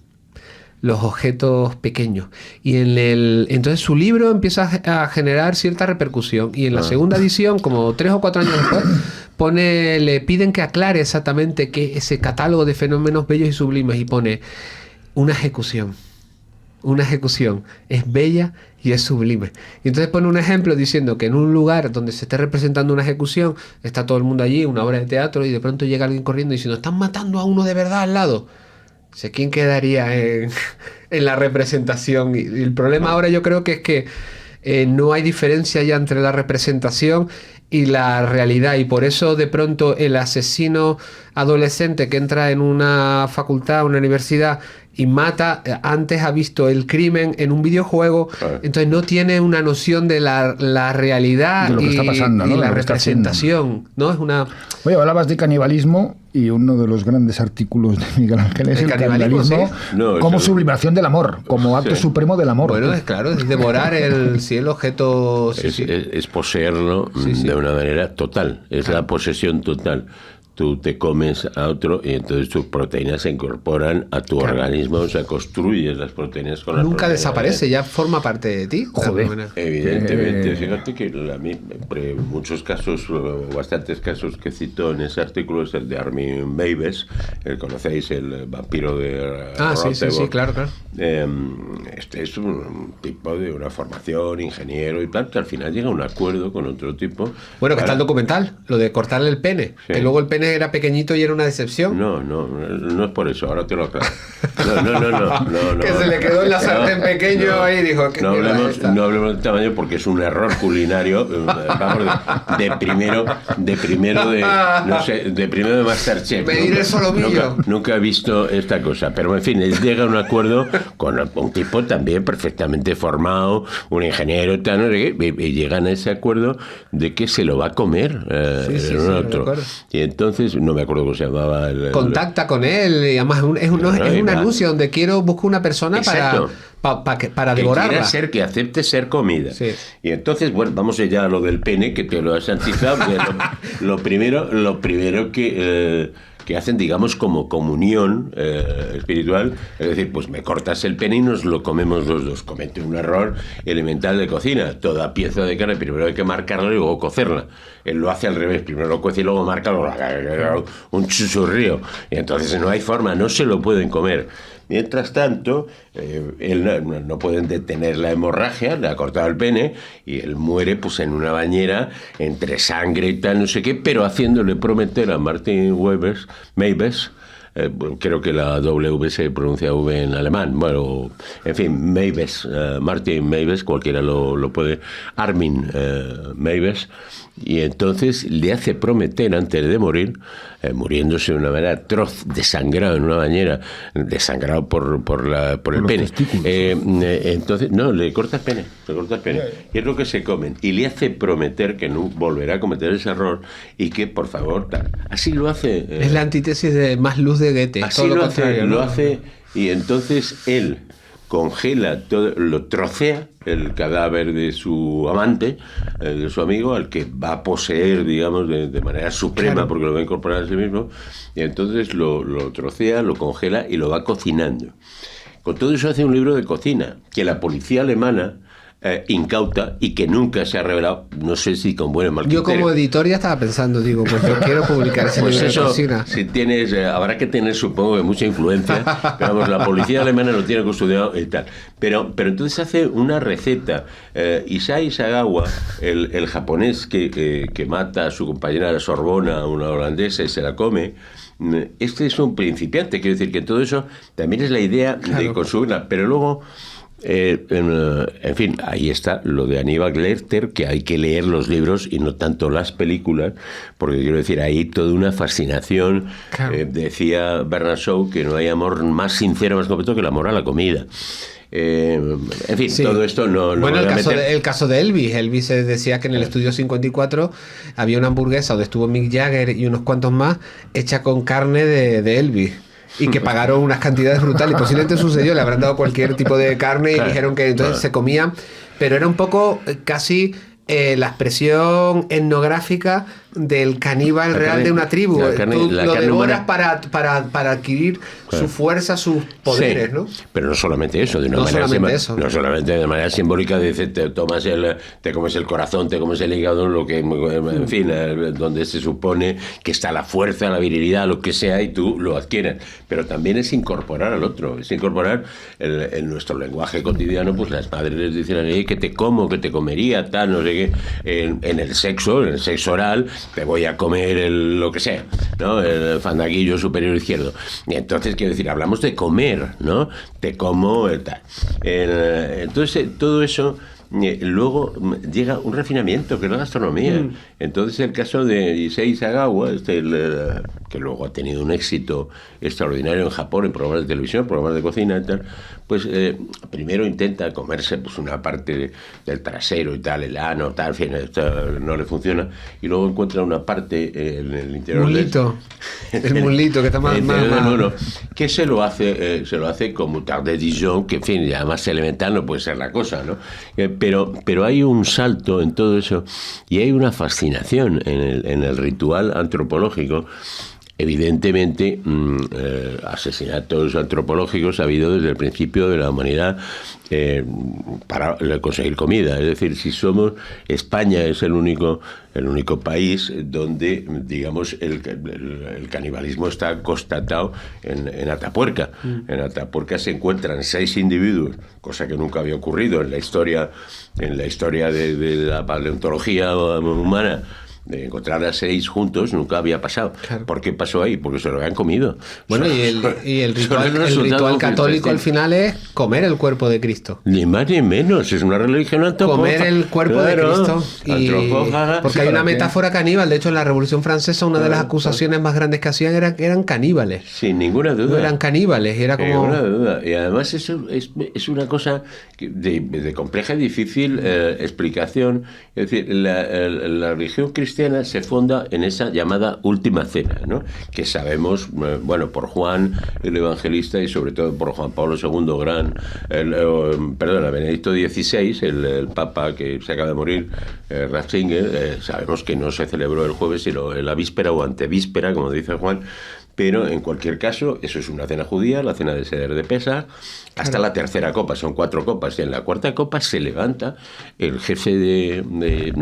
los objetos pequeños. Y entonces su libro empieza a generar cierta repercusión. Y en la segunda edición, como 3 o 4 años después, le piden que aclare exactamente qué ese catálogo de fenómenos bellos y sublimes. Y pone una ejecución. Una ejecución es bella y es sublime. Y entonces pone un ejemplo diciendo que en un lugar donde se esté representando una ejecución, está todo el mundo allí, una obra de teatro, y de pronto llega alguien corriendo diciendo, están matando a uno de verdad al lado. ¿Quién quedaría en la representación? Y el problema ahora yo creo que es que no hay diferencia ya entre la representación y la realidad, y por eso de pronto el asesino adolescente que entra en una facultad, una universidad y mata, antes ha visto el crimen en un videojuego, entonces no tiene una noción de la realidad de lo que está pasando, ¿no? Y la representación, ¿no? Es una... Oye, hablabas de canibalismo Y uno de los grandes artículos de Miguel Ángel es el canibalismo ¿sí? como sublimación del amor, como acto supremo del amor. Bueno, es claro, es devorar el objeto... Es poseerlo de una manera total, es la posesión total. Tú te comes a otro y entonces tus proteínas se incorporan a tu organismo, o sea, construyes las proteínas con las Nunca proteínas. desaparece, ya forma parte de ti. Joder. Evidentemente, fíjate que muchos casos, bastantes casos que cito en ese artículo es el de Armin Meiwes, conocéis, el vampiro de sí, claro. Este es un tipo de una formación, ingeniero y tal, que al final llega a un acuerdo con otro tipo. Bueno, que está el documental, lo de cortarle el pene, Sí. que luego el pene era pequeñito y era una decepción. No es por eso, ahora te lo aclaro. No. Que se le quedó en la sartén pequeño ahí y dijo, ¿qué no mierda hablemos, es esta? no hablemos del tamaño porque es un error culinario, vamos, de primero de Masterchef. Medir el solomillo. Nunca he visto esta cosa, pero en fin, él llega a un acuerdo con un tipo también perfectamente formado, un ingeniero tal, no sé qué, y llegan a ese acuerdo de que se lo va a comer otro. Y entonces, no me acuerdo cómo se llamaba. Contacta con él, y además es un anuncio donde busco una persona para devorarla. Que acepte ser comida. Sí. Y entonces, bueno, vamos ya a lo del pene, que te lo has anticipado. lo primero que hacen, digamos, como comunión espiritual, es decir, pues me cortas el pene y nos lo comemos los dos. Comete un error elemental de cocina. Toda pieza de carne primero hay que marcarla y luego cocerla. Él lo hace al revés, primero lo cuece y luego marca un chuchurrío. Y entonces no hay forma, no se lo pueden comer. Mientras tanto, él no pueden detener la hemorragia, le ha cortado el pene y él muere pues en una bañera entre sangre y tal, no sé qué, pero haciéndole prometer a Martin Meiwes, creo que la W se pronuncia V en alemán, bueno, en fin, Meiwes, Martin Meiwes, cualquiera lo puede, Armin Meiwes, y entonces le hace prometer antes de morir, muriéndose de una manera atroz, desangrado en una bañera, desangrado por el pene. Entonces, no, le corta el pene, y es lo que se comen, y le hace prometer que no volverá a cometer ese error y que, por favor, tal. Así lo hace. Es la antítesis de Más luz de Goethe. Así lo hace, y entonces él congela todo, lo trocea el cadáver de su amante, de su amigo, al que va a poseer, digamos, de manera suprema, claro, porque lo va a incorporar a sí mismo, y entonces lo trocea, lo congela y lo va cocinando. Con todo eso hace un libro de cocina, que la policía alemana incauta y que nunca se ha revelado, no sé si con buen o mal criterio. Yo como editor ya estaba pensando, digo, pues yo quiero publicar ese libro de cocina. Si tienes, habrá que tener, supongo, que mucha influencia, pero vamos, la policía alemana lo tiene custodiado y tal. Pero entonces hace una receta. Isai Sagawa, el japonés que mata a su compañera de la Sorbona, una holandesa, y se la come. Este es un principiante, quiero decir que todo eso también es la idea, claro, de consumirla, pero luego en fin, ahí está lo de Aníbal Lecter, que hay que leer los libros y no tanto las películas, porque quiero decir, hay toda una fascinación. Claro. Decía Bernard Shaw que no hay amor más sincero, más completo que el amor a la comida. En fin, sí, todo esto no bueno, el caso de Elvis decía que en el Estudio 54 había una hamburguesa donde estuvo Mick Jagger y unos cuantos más, hecha con carne de Elvis, y que pagaron unas cantidades brutales. Posiblemente sucedió, le habrán dado cualquier tipo de carne y dijeron que entonces se comían, pero era un poco casi la expresión etnográfica del caníbal real de una tribu. Tú lo devoras para adquirir, claro, su fuerza, sus poderes, sí, ¿no? Pero no solamente eso, no solamente de manera simbólica, dice, te comes el corazón, te comes el hígado, lo que, en fin, donde se supone que está la fuerza, la virilidad, lo que sea, y tú lo adquieres. Pero también es incorporar al otro, es incorporar en nuestro lenguaje cotidiano, pues las madres les dicen, que te como, que te comería, tal, no sé qué, en el sexo oral, te voy a comer lo que sea, ¿no? El fandanguillo superior izquierdo. Y entonces, quiero decir, hablamos de comer, ¿no? Te como, tal. Entonces, todo eso, luego llega un refinamiento, que es la gastronomía. Entonces, el caso de Issei Sagawa, que luego ha tenido un éxito extraordinario en Japón, en programas de televisión, programas de cocina y tal, pues primero intenta comerse pues una parte del trasero y tal, el ano, tal, en fin, esto no le funciona, y luego encuentra una parte en el interior mulito, el mulito que está más que se lo hace con moutarde de Dijon, que en fin, ya más elemental no puede ser la cosa, ¿no? Pero hay un salto en todo eso y hay una fascinación en el ritual antropológico. Evidentemente, asesinatos antropológicos ha habido desde el principio de la humanidad para conseguir comida. Es decir, si somos... España es el único país donde, digamos, el canibalismo está constatado en Atapuerca. En Atapuerca se encuentran 6 individuos, cosa que nunca había ocurrido en la historia de la paleontología humana. De encontrar a 6 juntos nunca había pasado. Claro. ¿Por qué pasó ahí? Porque se lo habían comido. Bueno, y el ritual católico al final es comer el cuerpo de Cristo. Ni más ni menos, es una religión antropófaga. Comer el cuerpo de Cristo. Porque hay una metáfora caníbal. De hecho, en la Revolución Francesa una de las acusaciones más grandes que hacían era que eran caníbales. Sin ninguna duda. No eran caníbales, era como... Sin ninguna duda. Y además eso es una cosa de compleja y difícil explicación. Es decir, la religión cristiana se funda en esa llamada última cena, ¿no? Que sabemos, bueno, por Juan el Evangelista y sobre todo por Juan Pablo II Benedicto XVI, el Papa que se acaba de morir, Ratzinger, sabemos que no se celebró el jueves, sino en la víspera o antevíspera, como dice Juan. Pero en cualquier caso, eso es una cena judía, la cena de Seder de Pesaj, hasta la tercera copa, son 4 copas, y en la cuarta copa se levanta el jefe de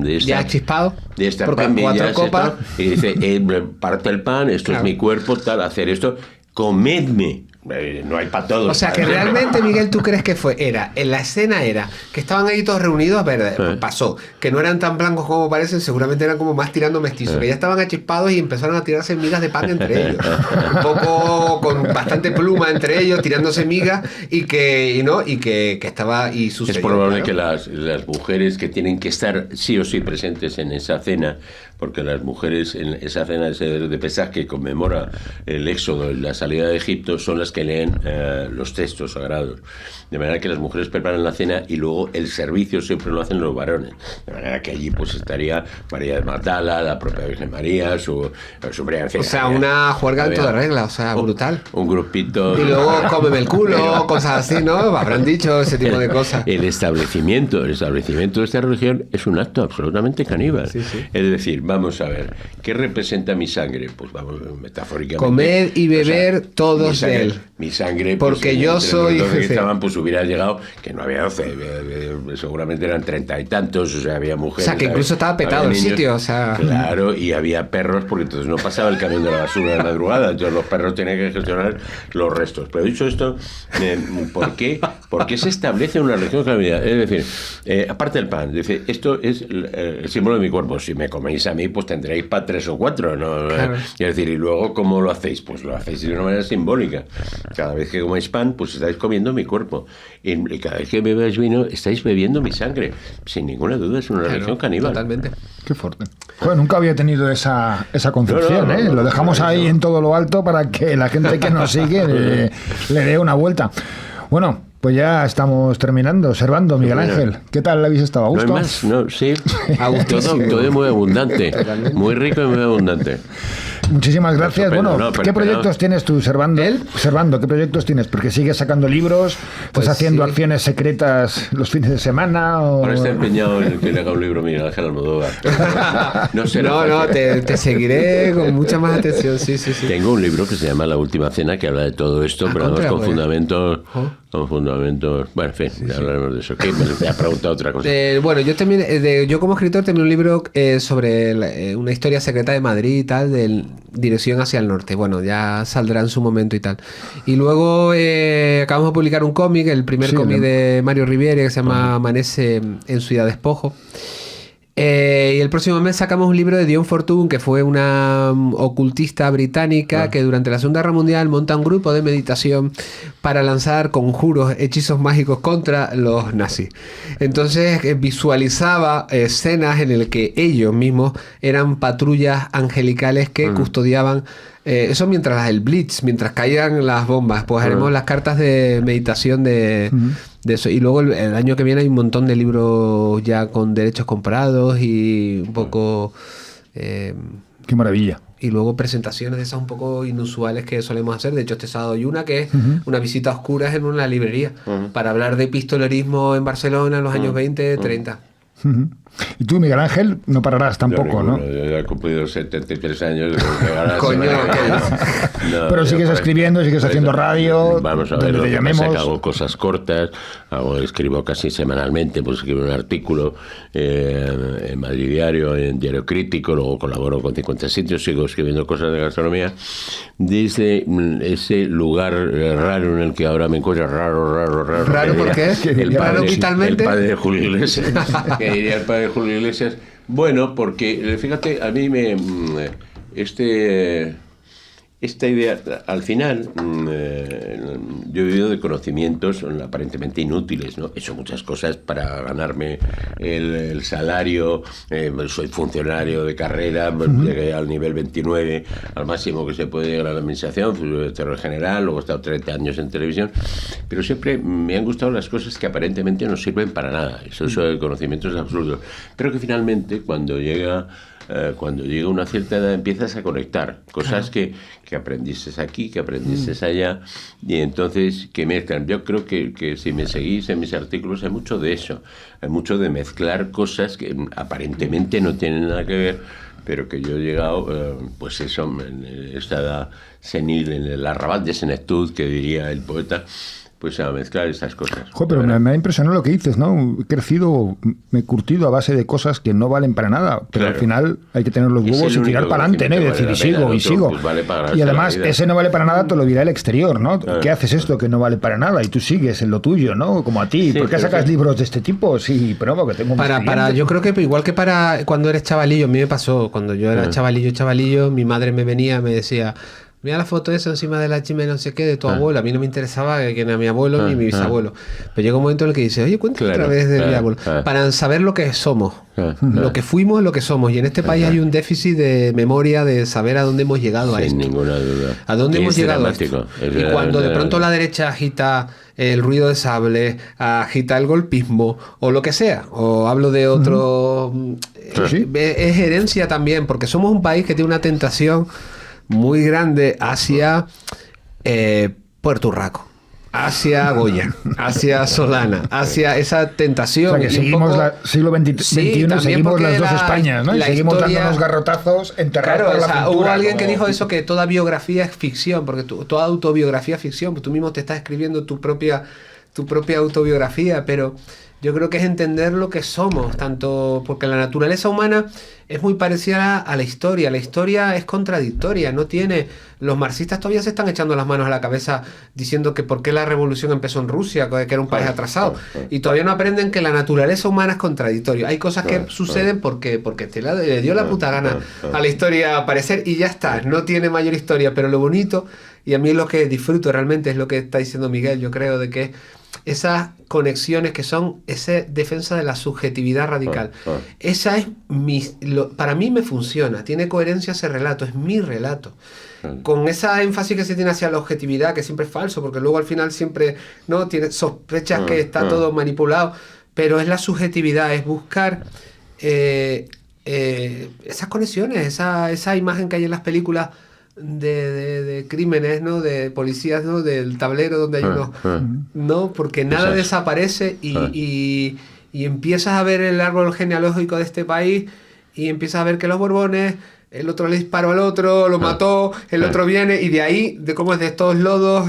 esta... Ya chispado, de esta porque pan, 4 copas... Y dice, parte el pan, esto es mi cuerpo, tal, hacer esto, comedme. No hay para todos. O sea que realmente, Miguel, ¿tú crees que en la escena era que estaban ahí todos reunidos? A ver, pasó, que no eran tan blancos como parecen, seguramente eran como más tirando mestizos, que ya estaban achispados y empezaron a tirarse migas de pan entre ellos, un poco con bastante pluma entre ellos, tirándose migas y que estaba y sucedió. Es probable, claro, que las mujeres que tienen que estar sí o sí presentes en esa cena, porque las mujeres en esa cena de Pesaj que conmemora el éxodo, la salida de Egipto, son las que leen los textos sagrados. De manera que las mujeres preparan la cena y luego el servicio siempre lo hacen los varones. De manera que allí pues estaría María de Magdala, la propia Virgen María, su o sea, una juerga en toda regla, o sea, brutal. Un grupito. Y luego cómeme el culo, cosas así, ¿no? Habrán dicho ese tipo de cosas. El establecimiento de esta religión es un acto absolutamente caníbal. Sí, sí. Es decir, vamos a ver, ¿qué representa mi sangre? Pues vamos, metafóricamente. Comer y beber todos de él. Mi sangre, porque pues, yo soy... Los que estaban, pues hubiera llegado, que no había 12, seguramente eran 30 y tantos, o sea, había mujeres... O sea, que incluso estaba petado el sitio, o sea... Claro, y había perros, porque entonces no pasaba el camión de la basura de madrugada, entonces los perros tenían que gestionar los restos. Pero dicho esto, ¿por qué se establece una religión calamidad? Es decir, aparte del pan, dice, esto es el símbolo de mi cuerpo, si me coméis a mí, pues tendréis para 3 o 4, ¿no? Claro. Es decir, y luego, ¿cómo lo hacéis? Pues lo hacéis de una manera simbólica. Cada vez que comáis pan, pues estáis comiendo mi cuerpo. Y cada vez que bebáis vino, estáis bebiendo mi sangre. Sin ninguna duda, es una religión caníbal. Totalmente. Qué fuerte. Joder, nunca había tenido esa concepción, ¿eh? Lo dejamos ahí en todo lo alto para que la gente que nos sigue le dé una vuelta. Bueno, pues ya estamos terminando. Servando, Miguel Ángel, ¿qué tal habéis estado? ¿A gusto? No hay más, no, sí. Todo es muy abundante. Muy rico y muy abundante. Muchísimas gracias. Bueno, ¿qué proyectos tienes tú, Servando? Servando, ¿qué proyectos tienes? Porque sigues sacando libros, pues haciendo acciones secretas los fines de semana. ¿O? Ahora está empeñado en que le haga un libro Miguel Ángel Almodóvar. Te seguiré con mucha más atención. Sí. Tengo un libro que se llama La Última Cena, que habla de todo esto, pero además con fundamentos. Con fundamentos. Bueno, en fin, ya hablaremos de eso. ¿Qué? Me ha preguntado otra cosa. Bueno, yo como escritor terminé un libro sobre una historia secreta de Madrid y tal, de dirección hacia el norte. Bueno, ya saldrá en su momento y tal. Y luego acabamos de publicar un cómic, el primer cómic de Mario Riviere, que se llama Amanece en Ciudad Despojo. Y el próximo mes sacamos un libro de Dion Fortune, que fue una ocultista británica que durante la Segunda Guerra Mundial monta un grupo de meditación para lanzar conjuros, hechizos mágicos contra los nazis. Entonces visualizaba escenas en las que ellos mismos eran patrullas angelicales que custodiaban eso mientras el Blitz, mientras caían las bombas. Pues haremos las cartas de meditación de eso. Y luego el año que viene hay un montón de libros ya con derechos comprados y un poco... Qué maravilla. Y luego presentaciones de esas un poco inusuales que solemos hacer. De hecho, este sábado hay una que es una visita a oscuras en una librería para hablar de pistolerismo en Barcelona en los años 20, 30. Y tú, Miguel Ángel, no pararás tampoco, ¿no? Yo ya he cumplido 73 años. Coño, pero sigues escribiendo, sigues haciendo radio. Vamos a ver, lo que pasa es que hago cosas cortas, escribo casi semanalmente, pues escribo un artículo en Madrid Diario, en Diario Crítico, luego colaboro con 50 sitios, sigo escribiendo cosas de gastronomía, desde ese lugar raro en el que ahora me encuentro, raro. ¿Raro por qué? El padre de Julio Iglesias. Que diría el padre de Julio Iglesias. Bueno, porque, fíjate, a mí esta idea, al final, yo he vivido de conocimientos aparentemente inútiles, ¿no? He hecho muchas cosas para ganarme el salario, soy funcionario de carrera, llegué al nivel 29, al máximo que se puede llegar a la administración, fui director general, luego he estado 30 años en televisión, pero siempre me han gustado las cosas que aparentemente no sirven para nada, eso de conocimientos absurdos, pero que finalmente cuando llega una cierta edad empiezas a conectar cosas que aprendiste aquí, que aprendiste allá, y entonces que mezclan. Yo creo que si me seguís en mis artículos hay mucho de eso, hay mucho de mezclar cosas que aparentemente no tienen nada que ver, pero que yo he llegado, pues eso, en esta edad senil, en el arrabal de senectud, que diría el poeta, pues a mezclar estas cosas. Pero me ha impresionado lo que dices, ¿no? He crecido, me he curtido a base de cosas que no valen para nada, pero al final hay que tener los huevos y tirar para adelante, ¿no? Y decir, sigo. Pues vale, y además, ese no vale para nada, te lo dirá el exterior, ¿no? ¿Qué haces esto que no vale para nada? Y tú sigues en lo tuyo, ¿no? Como a ti. ¿Por qué sacas libros de este tipo? Sí, pero porque tengo yo creo que igual que para cuando eres chavalillo, a mí me pasó, cuando yo era chavalillo, mi madre me venía, me decía... Mira la foto esa encima de la chimenea, no sé qué, de tu abuelo. A mí no me interesaba quién era mi abuelo ni mi bisabuelo. Pero llega un momento en el que dice, oye, cuéntame otra vez de mi abuelo. Para saber lo que somos. Lo que fuimos, lo que somos. Y en este país hay un déficit de memoria de saber a dónde hemos llegado a esto. Sin ninguna duda. ¿A dónde hemos llegado a esto? Y cuando de pronto la derecha agita el ruido de sable, agita el golpismo, o lo que sea, o hablo de otro... Es herencia también, porque somos un país que tiene una tentación muy grande hacia Puerto Urraco, hacia Goya, hacia Solana, hacia esa tentación. O sea, que seguimos siglo XXI, seguimos las dos Españas, ¿no? Y seguimos dándonos garrotazos enterrados por la pintura. Hubo alguien que dijo eso, que toda biografía es ficción, porque toda autobiografía es ficción, pues tú mismo te estás escribiendo tu propia autobiografía, pero... Yo creo que es entender lo que somos, tanto porque la naturaleza humana es muy parecida a la historia. La historia es contradictoria, no tiene... Los marxistas todavía se están echando las manos a la cabeza diciendo que por qué la revolución empezó en Rusia, que era un país atrasado. Y todavía no aprenden que la naturaleza humana es contradictoria. Hay cosas que suceden porque le dio la puta gana a la historia aparecer y ya está. No tiene mayor historia, pero lo bonito, y a mí lo que disfruto realmente es lo que está diciendo Miguel, yo creo, de que esas conexiones que son esa defensa de la subjetividad radical. Esa es para mí me funciona, tiene coherencia ese relato, es mi relato. Con esa énfasis que se tiene hacia la objetividad, que siempre es falso, porque luego al final siempre no tiene sospechas que está todo manipulado, pero es la subjetividad, es buscar esas conexiones, esa imagen que hay en las películas de crímenes, ¿no? De policías, ¿no? Del tablero donde hay unos... No, porque nada desaparece y empiezas a ver el árbol genealógico de este país y empiezas a ver que los Borbones, el otro le disparó al otro, lo mató, el otro viene, y de ahí, de cómo es de estos lodos...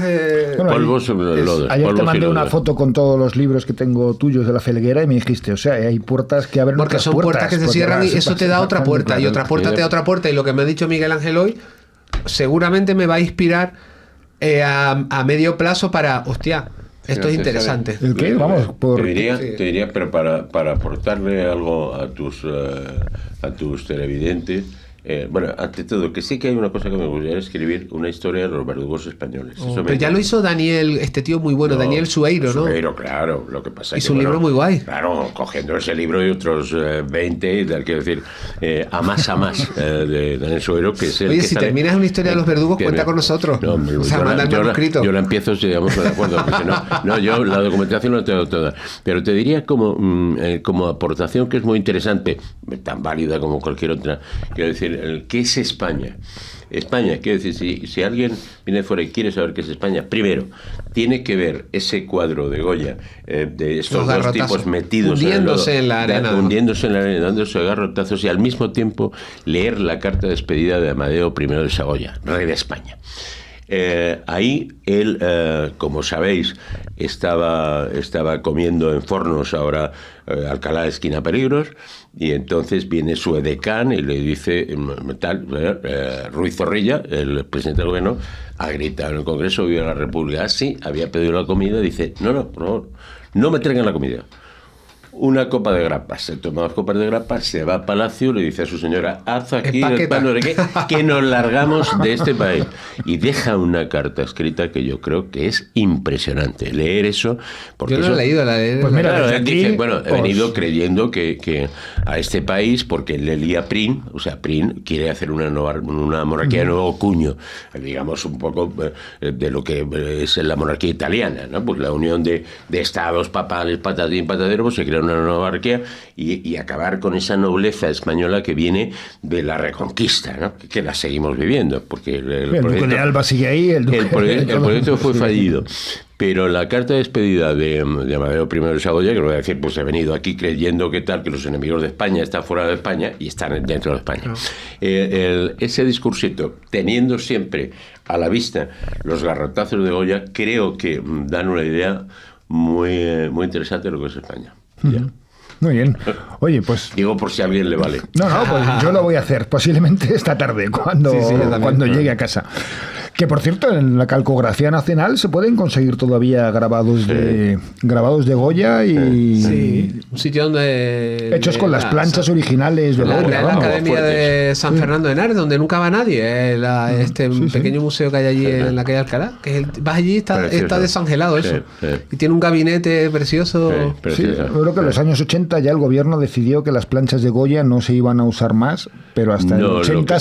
polvos sobre los lodos. Ayer te mandé una foto con todos los libros que tengo tuyos de la Felguera y me dijiste, o sea, hay puertas que abren porque otras son puertas que se cierran y eso te da otra puerta, y otra puerta te da otra puerta, y lo que me ha dicho Miguel Ángel hoy seguramente me va a inspirar a medio plazo para, hostia, Esto es interesante. ¿El qué? Vamos, te diría, pero para aportarle algo a tus televidentes. Bueno, ante todo, que sí que hay una cosa que me gustaría escribir, una historia de los verdugos españoles. Pero ya lo hizo Daniel, este tío muy bueno, Daniel Sueiro, ¿no? Sueiro, claro. Lo que pasa es hizo un libro muy guay. Claro, cogiendo ese libro y otros 20, y tal, quiero decir, a más de Daniel Sueiro, que es el. Oye, que si terminas una historia de los verdugos, cuenta con nosotros. No, o sea, manda el manuscrito. Yo la empiezo, si digamos, de acuerdo. No, yo la documentación la tengo toda. Pero te diría como aportación que es muy interesante, tan válida como cualquier otra, quiero decir, ¿qué es España? España, quiero decir, si alguien viene de fuera y quiere saber qué es España, primero, tiene que ver ese cuadro de Goya, de estos dos tipos metidos hundiéndose en la arena, dándose garrotazos, y al mismo tiempo leer la carta de despedida de Amadeo I de Saboya, rey de España. Ahí él, como sabéis, estaba comiendo en Fornos, ahora Alcalá de Esquina Peligros, y entonces viene su edecán y le dice, Ruiz Zorrilla, el presidente del gobierno, ha gritado en el Congreso, viva la República. Sí, había pedido la comida, dice, no, por favor, no me traigan la comida. Una copa de grapas, se toma 2 copas de grapas, se va a Palacio, le dice a su señora, haz aquí el pan que nos largamos de este país. Y deja una carta escrita que yo creo que es impresionante. Leer eso... Porque yo no eso, he leído la de... Pues mira, claro, aquí, dice, bueno, he venido creyendo que a este país, porque le lía Prim, o sea, Prim quiere hacer una monarquía de nuevo cuño, digamos un poco de lo que es la monarquía italiana, ¿no? Pues la unión de estados papales, patatín, patadero, pues se crea una nueva monarquía y acabar con esa nobleza española que viene de la Reconquista, ¿no? Que la seguimos viviendo, porque el Duque de Alba sigue ahí, el proyecto fue fallido. Pero la carta de despedida de Amadeo I de Saboya, que lo voy a decir, pues he venido aquí creyendo que los enemigos de España están fuera de España y están dentro de España. No. Ese discursito, teniendo siempre a la vista los garrotazos de Goya, creo que dan una idea muy interesante de lo que es España. Ya. Muy bien. Oye, pues... Digo por si a alguien le vale. No, pues yo lo voy a hacer, posiblemente esta tarde, cuando llegue a casa. Que, por cierto, en la Calcografía Nacional se pueden conseguir todavía grabados de Goya y... Sí, un sitio donde... Hechos con las planchas originales de Goya. La Academia de San Fernando de Henares, donde nunca va nadie. Pequeño museo que hay allí en la calle Alcalá. Vas allí, está desangelado eso. Y tiene un gabinete precioso. Sí, creo que en los años 80 ya el gobierno decidió que las planchas de Goya no se iban a usar más, pero hasta el 80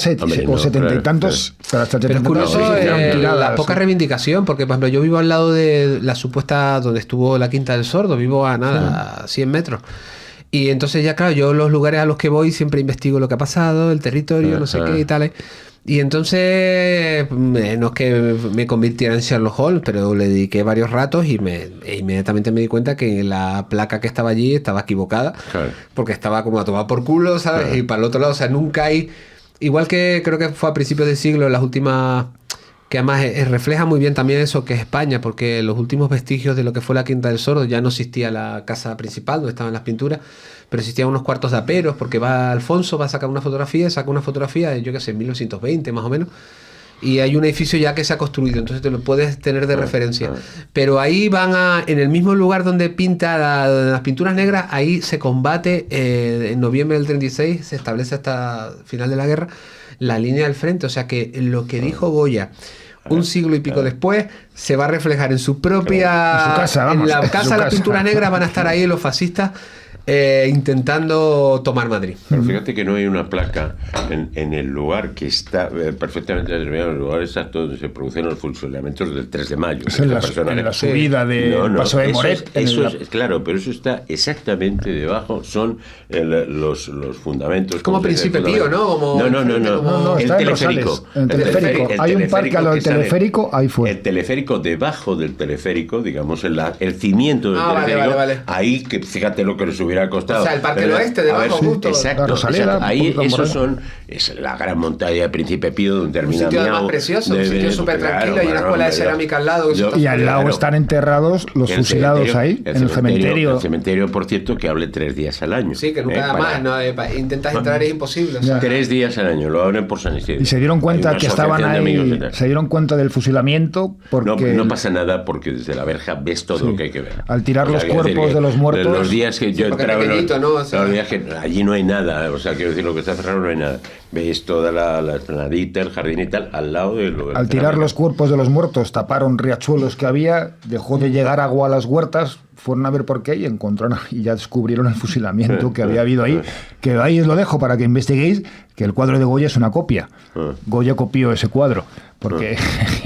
o 70 y tantos... Pero hasta 70 es curioso la poca reivindicación, porque por ejemplo yo vivo al lado de la supuesta donde estuvo la Quinta del Sordo, vivo a 100 metros. Y entonces ya claro, yo los lugares a los que voy siempre investigo lo que ha pasado, el territorio, no sé qué y tal. Y entonces no es que me convirtiera en Sherlock Holmes, pero le dediqué varios ratos y inmediatamente me di cuenta que la placa que estaba allí estaba equivocada, porque estaba como a tomar por culo, ¿sabes? Y para el otro lado, o sea, nunca hay... Igual que creo que fue a principios del siglo, las últimas... que además refleja muy bien también eso que es España, porque los últimos vestigios de lo que fue la Quinta del Sordo ya no existía la casa principal donde estaban las pinturas, pero existían unos cuartos de aperos, porque va Alfonso, va a sacar una fotografía, saca una fotografía de, yo qué sé, 1920 más o menos, y hay un edificio ya que se ha construido, entonces te lo puedes tener de referencia. Pero ahí en el mismo lugar donde pinta las pinturas negras, ahí se combate, en noviembre del 36, se establece hasta final de la guerra, la línea del frente, o sea que lo que dijo Goya un siglo y pico después se va a reflejar en su propia en la casa de las pinturas negras, van a estar ahí los fascistas intentando tomar Madrid. Pero fíjate que no hay una placa en el lugar que está perfectamente determinado, en el lugar exacto donde se producen los fusilamientos del 3 de mayo. Es en la subida de Paso de Moret. Claro, pero eso está exactamente debajo, son los fundamentos. Como Príncipe Pío, ¿no? No, el teleférico. Hay un parque al lado del teleférico, ahí fue. El teleférico, debajo del teleférico, digamos, el cimiento del teleférico, vale. ahí, que fíjate lo que le subieron hubiera costado. O sea, el Parque del Oeste, debajo, justo. Exacto, La Rosaleda, exacto. Ahí un poquito esos moreno. son, es la gran montaña de Príncipe Pío, donde termina Un sitio Miau, además precioso, un sitio súper tranquilo, y una escuela de cerámica al lado. Y al lado están enterrados los el fusilados cementerio- ahí, en el cementerio. El cementerio, por cierto, que hable 3 días al año. Sí, que nunca da más, ¿no? Intentas entrar, es imposible. O sea, 3 días al año, lo abren por San Isidro. Y se dieron Hay cuenta una que estaban asociación de amigos y ahí, tal. se dieron cuenta del fusilamiento porque No pasa nada porque desde la verja ves todo lo que hay que ver. al tirar los quiero decir cuerpos que de los muertos- Los días que yo porque entraba, pequeñito, ¿no? O sea, los días que allí no hay nada, o sea, quiero decir, lo que está cerrado no hay nada. Veis toda la explanadita, el jardín y tal, al lado de lo de la al tirar cerámica. los cuerpos de los muertos taparon riachuelos que había, dejó de llegar agua a las huertas, fueron a ver por qué y encontraron y ya descubrieron el fusilamiento que había habido ahí, que ahí os lo dejo para que investiguéis, que el cuadro de Goya es una copia. Goya copió ese cuadro, porque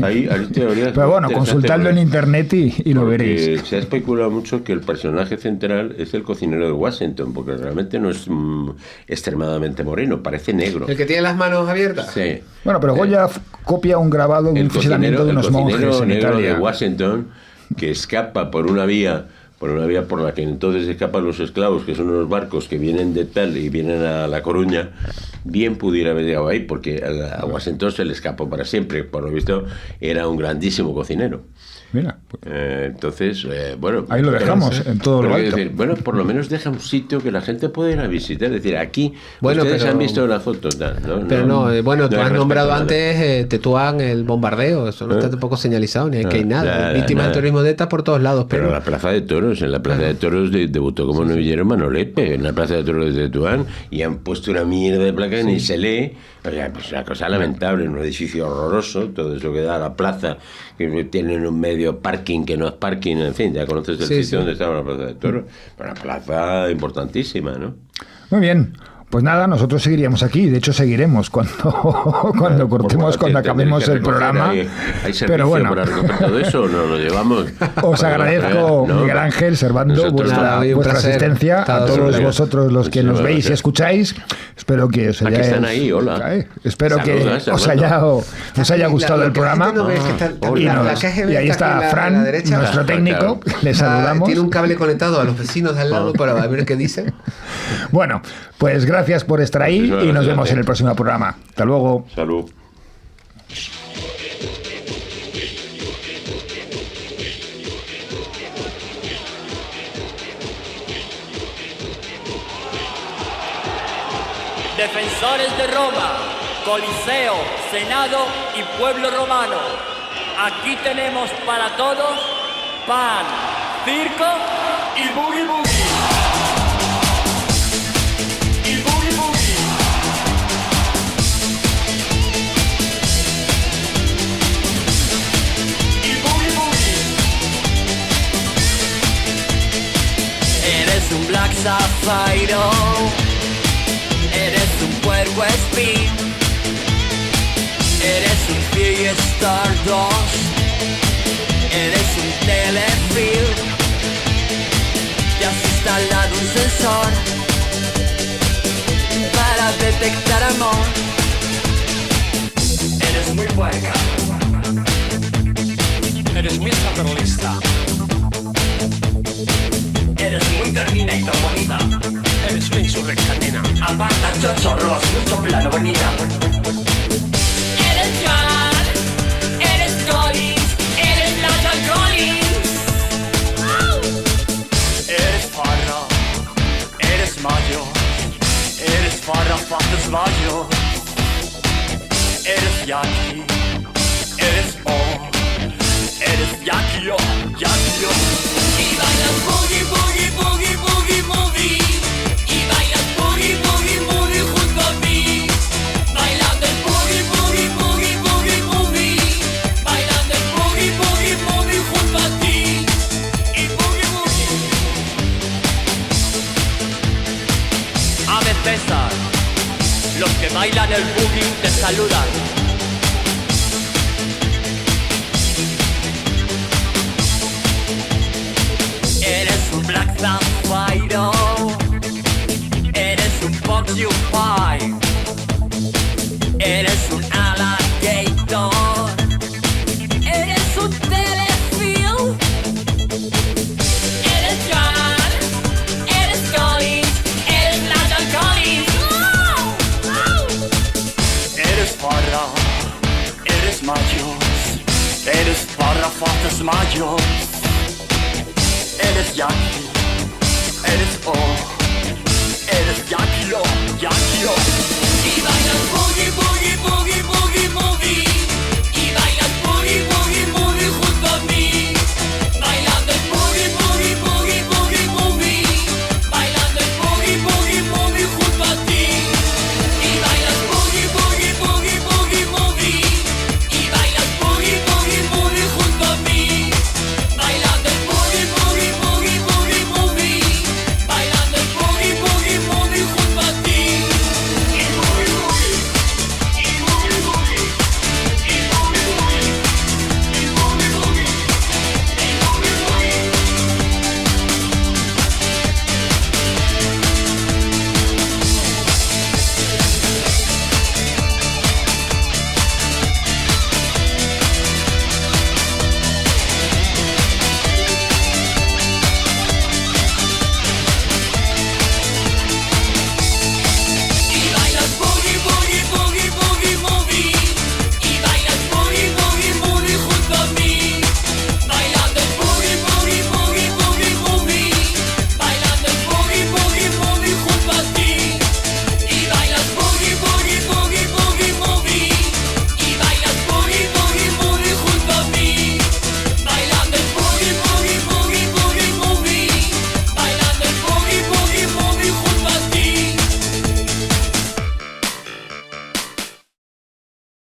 Hay teorías pero bueno, interesantes, consultadlo en porque- internet y lo porque veréis. se ha especulado mucho que el personaje central es el cocinero de Washington, porque realmente no es extremadamente moreno, parece negro. el que tiene las manos abiertas. Sí. Bueno, pero Goya copia un grabado de un fusilamiento de unos monjes en negro Italia. de Washington que escapa por una vía por la que entonces escapan los esclavos, que son unos barcos que vienen de tal y vienen a La Coruña. Bien pudiera haber llegado ahí, porque a Washington se le escapó para siempre. Por lo visto, era un grandísimo cocinero. Mira, Entonces, bueno... ahí lo dejamos, en todo lo pero alto. decir, bueno, por lo menos deja un sitio que la gente pueda ir a visitar. Es decir, aquí, Bueno, ustedes pero- han visto las fotos, ¿no? Pero no, bueno, tú hay has respeto nombrado nada. antes Tetuán, el bombardeo, eso no está tampoco señalizado, ni hay que hay nada. Nada, Víctimas nada. del terrorismo de ETA por todos lados, Pero pero... en la Plaza de Toros, debutó como novillero Manolepe, en la Plaza de Toros de Tetuán, y han puesto una mierda de placa que ni se lee. O sea, pues una cosa lamentable, un edificio horroroso, todo eso que da a la plaza, que tienen un medio parking que no es parking, en fin, ya conoces el Sí, sitio sí. donde estaba la Plaza de Toros. Una plaza importantísima, ¿no? muy bien. Pues nada, nosotros seguiríamos aquí, de hecho seguiremos cuando cortemos, cuando acabemos el programa. ¿Hay servicio Pero bueno, para recoger todo eso o no lo llevamos? os agradezco, ¿no? Miguel Ángel, Servando, Nosotros vuestra, nada, un vuestra placer. asistencia, a Estado todos súper. vosotros los que nos Muchísimas veis y gracias. escucháis. Espero que os Aquí haya, están ahí, hola. espero que Saludas, os Servando. haya gustado Lo el que la programa. gente no ve es que está- Y, la nos- KGB y ahí está aquí está en Fran, la derecha. nuestro Claro, técnico, claro. le saludamos. Tiene un cable conectado a los vecinos de al lado para ver qué dicen. Bueno, pues gracias por estar ahí Muchísimas y nos gracias. vemos en el próximo programa. Hasta luego. Salud. Defensores de Roma, Coliseo, Senado y pueblo romano. Aquí tenemos para todos pan, circo y boogie boogie. Y boogie boogie. Y boogie boogie. Eres un Black Sapphire. Eres un puerco espín. Eres un Fiestar 2. Eres un telefilm. Te has instalado un sensor para detectar amor. Eres muy puerca. Eres muy saperlista. Eres muy Terminator bonita. Eres una insurreccionina. Aparta chochorros, mucho plano bonita. Eres John, eres Collins, eres Nathan Collins. Eres Farra, eres Mayo, eres Farra Fates Mayo. Eres Yaki, eres O, eres Yaki O, Yaki O. Y bailas boogie, boogie, boogie, boogie, movie. Y bailas boogie, boogie, movie junto a mí. Bailando el boogie, boogie, boogie, boogie, movie. Bailando el boogie, boogie, movie junto a ti. Y boogie, boogie. Ave César, los que bailan el boogie te saludan. Eres un Black Sapphire. Eres un Porcupine. Eres un Alligator. Eres un Telefilm. Eres John. Eres Colin. caballo.